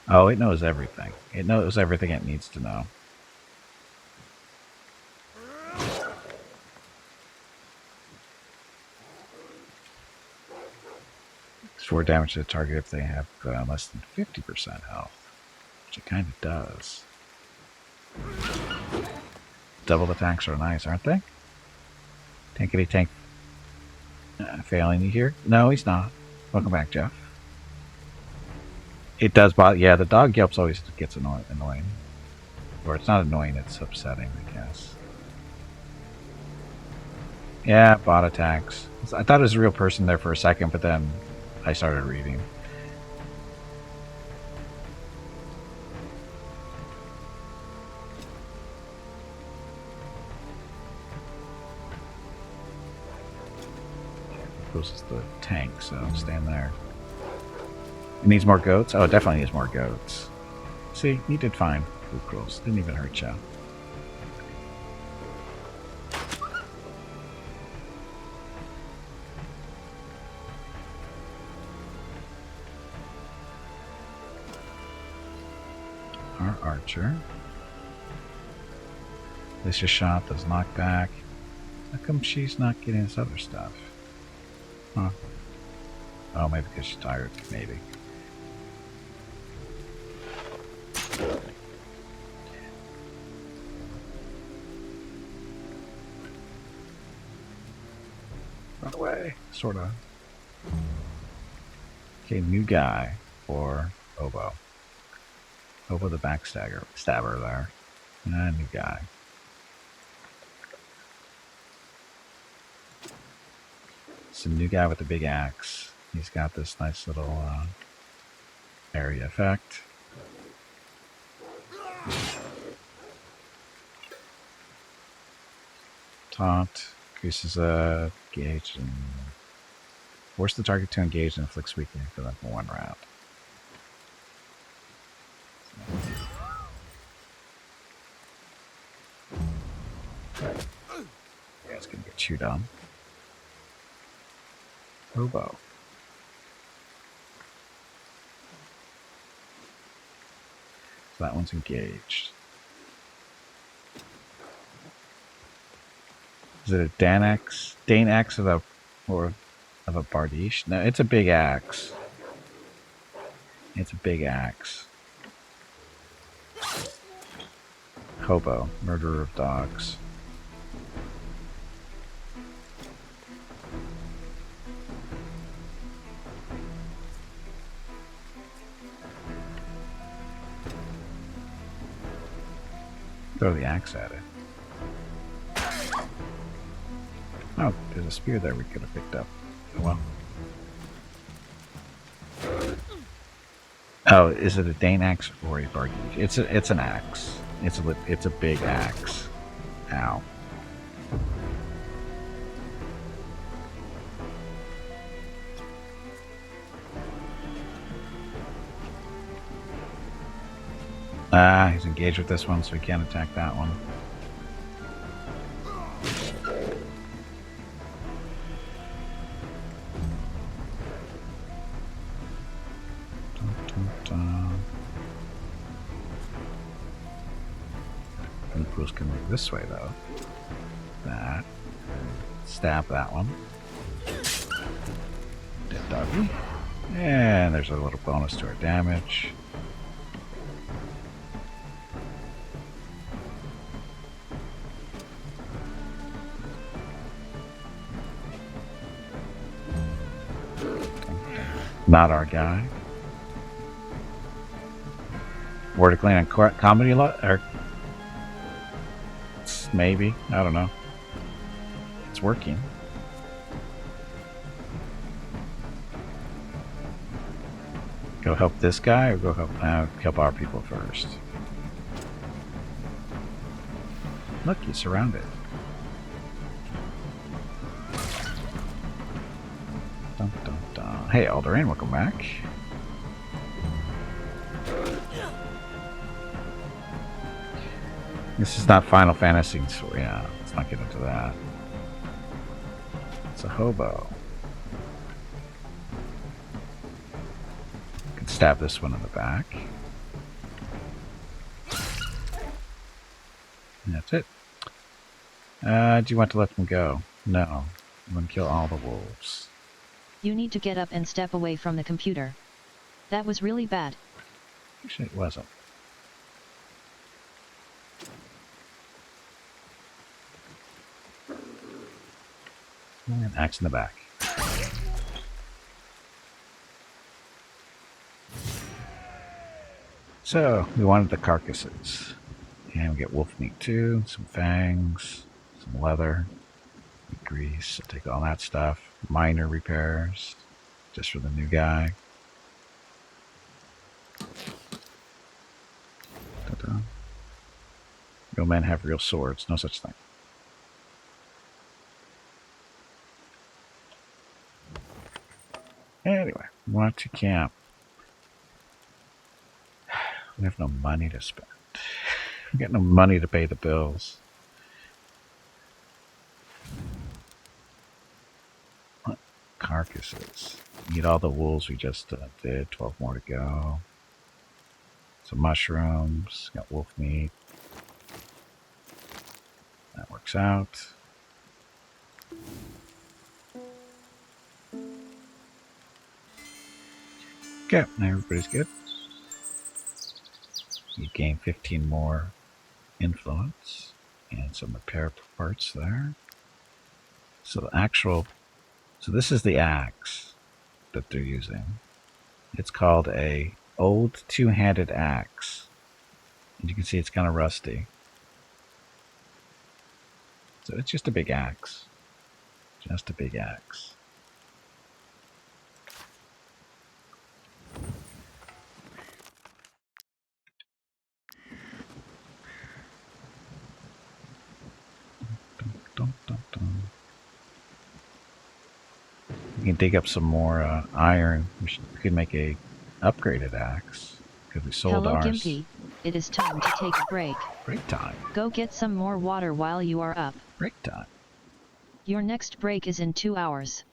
S1: Oh, it knows everything. It knows everything it needs to know. It's 4 damage to the target if they have less than 50% health. Which it kind of does. Double attacks are nice, aren't they? Tankety tank. Failing you here? No, he's not. Welcome back, Jeff. It does bother. Yeah, the dog yelps always gets annoying. Or it's not annoying, it's upsetting, I guess. Yeah, bot attacks. I thought it was a real person there for a second, but then I started reading. This is the tank, so stand there. It needs more goats? Oh, it definitely needs more goats. See, you did fine. Food crawls. Didn't even hurt you. Our archer. This just shot, does knockback. How come she's not getting this other stuff? Huh. Oh, maybe because she's tired. Maybe. Run away. Sorta. Okay, new guy for Obo. Obo the backstabber there. New guy. It's a new guy with the big axe. He's got this nice little area effect. Taunt increases gauge and force the target to engage and inflicts weakening for them for 1 round. chewed on. Hobo. So that one's engaged. Is it a Dane axe? Dane axe of a Bardiche? No, it's a big axe. It's a big axe. Hobo, murderer of dogs. Throw the axe at it. Oh, there's a spear there we could have picked up. Well. Oh, is it a Dane axe or a Bardiche? It's an axe. It's a big axe. Ow. He's engaged with this one, so he can't attack that one. Impulse can move this way, though. That. Stab that one. Dead doggy. And there's a little bonus to our damage. Not our guy. Vertically on comedy or maybe, I don't know. It's working. Go help this guy or go help our people first? Look, he's surrounded. Dun, dun, dun. Hey, Alderain, welcome back. This is not Final Fantasy, so yeah, let's not get into that. It's a hobo. Could stab this one in the back. And that's it. Do you want to let them go? No. I'm going to kill all the wolves.
S2: You need to get up and step away from the computer. That was really bad.
S1: Actually, it wasn't. And axe in the back. So, we wanted the carcasses. And we get wolf meat too, some fangs, some leather, grease. I'll take all that stuff. Minor repairs, just for the new guy. Ta-da. Real men have real swords, no such thing. Anyway, we want to camp. We have no money to spend. We got no money to pay the bills. What carcasses? Eat all the wolves we just did. 12 more to go. Some mushrooms. Got wolf meat. That works out. Okay, now everybody's good. You gain 15 more influence and some repair parts there. So this is the axe that they're using. It's called a old two-handed axe. And you can see it's kind of rusty. So it's just a big axe. Just a big axe. Dun, dun, dun. We can dig up some more iron. We could make a upgraded axe because we sold
S2: Hello,
S1: ours.
S2: Gimpy. It is time to take a break.
S1: Break time.
S2: Go get some more water while you are up.
S1: Break time.
S2: Your next break is in 2 hours.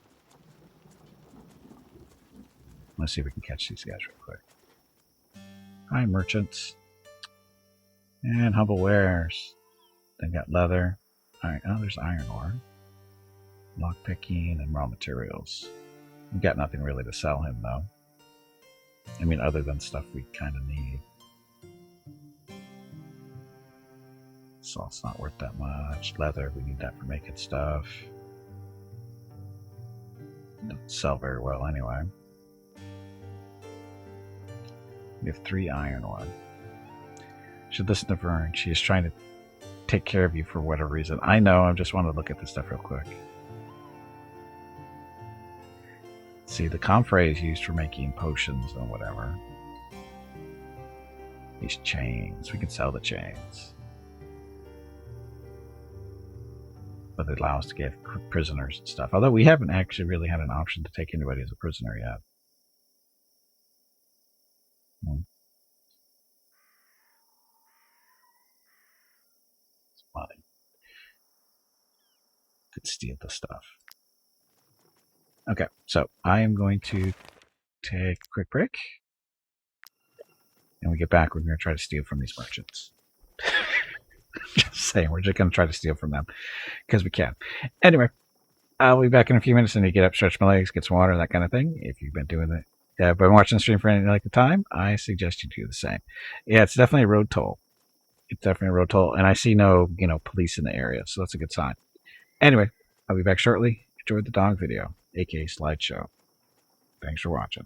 S1: Let's see if we can catch these guys real quick. Hi, merchants. And humble wares. They got leather. Alright, oh, there's iron ore. Lockpicking and raw materials. We've got nothing really to sell him, though. I mean, other than stuff we kind of need. So it's not worth that much. Leather, we need that for making stuff. Doesn't sell very well anyway. We have 3 iron ore. Should listen to Vern. She is trying to take care of you for whatever reason. I know, I just want to look at this stuff real quick. See, the comfrey is used for making potions and whatever. These chains, we can sell the chains. But it allows us to get prisoners and stuff. Although we haven't actually really had an option to take anybody as a prisoner yet. It's money. Could steal the stuff. Okay, so I am going to take a quick break. And when we get back, we're going to try to steal from these merchants. Just saying, we're just going to try to steal from them. Because we can. Anyway, I'll be back in a few minutes. I need to get up, stretch my legs, get some water, that kind of thing. If you've been doing that, been watching the stream for any length of time, I suggest you do the same. Yeah, it's definitely a road toll. It's definitely a road toll. And I see no, police in the area. So that's a good sign. Anyway, I'll be back shortly. Enjoy the dog video, aka slideshow. Thanks for watching.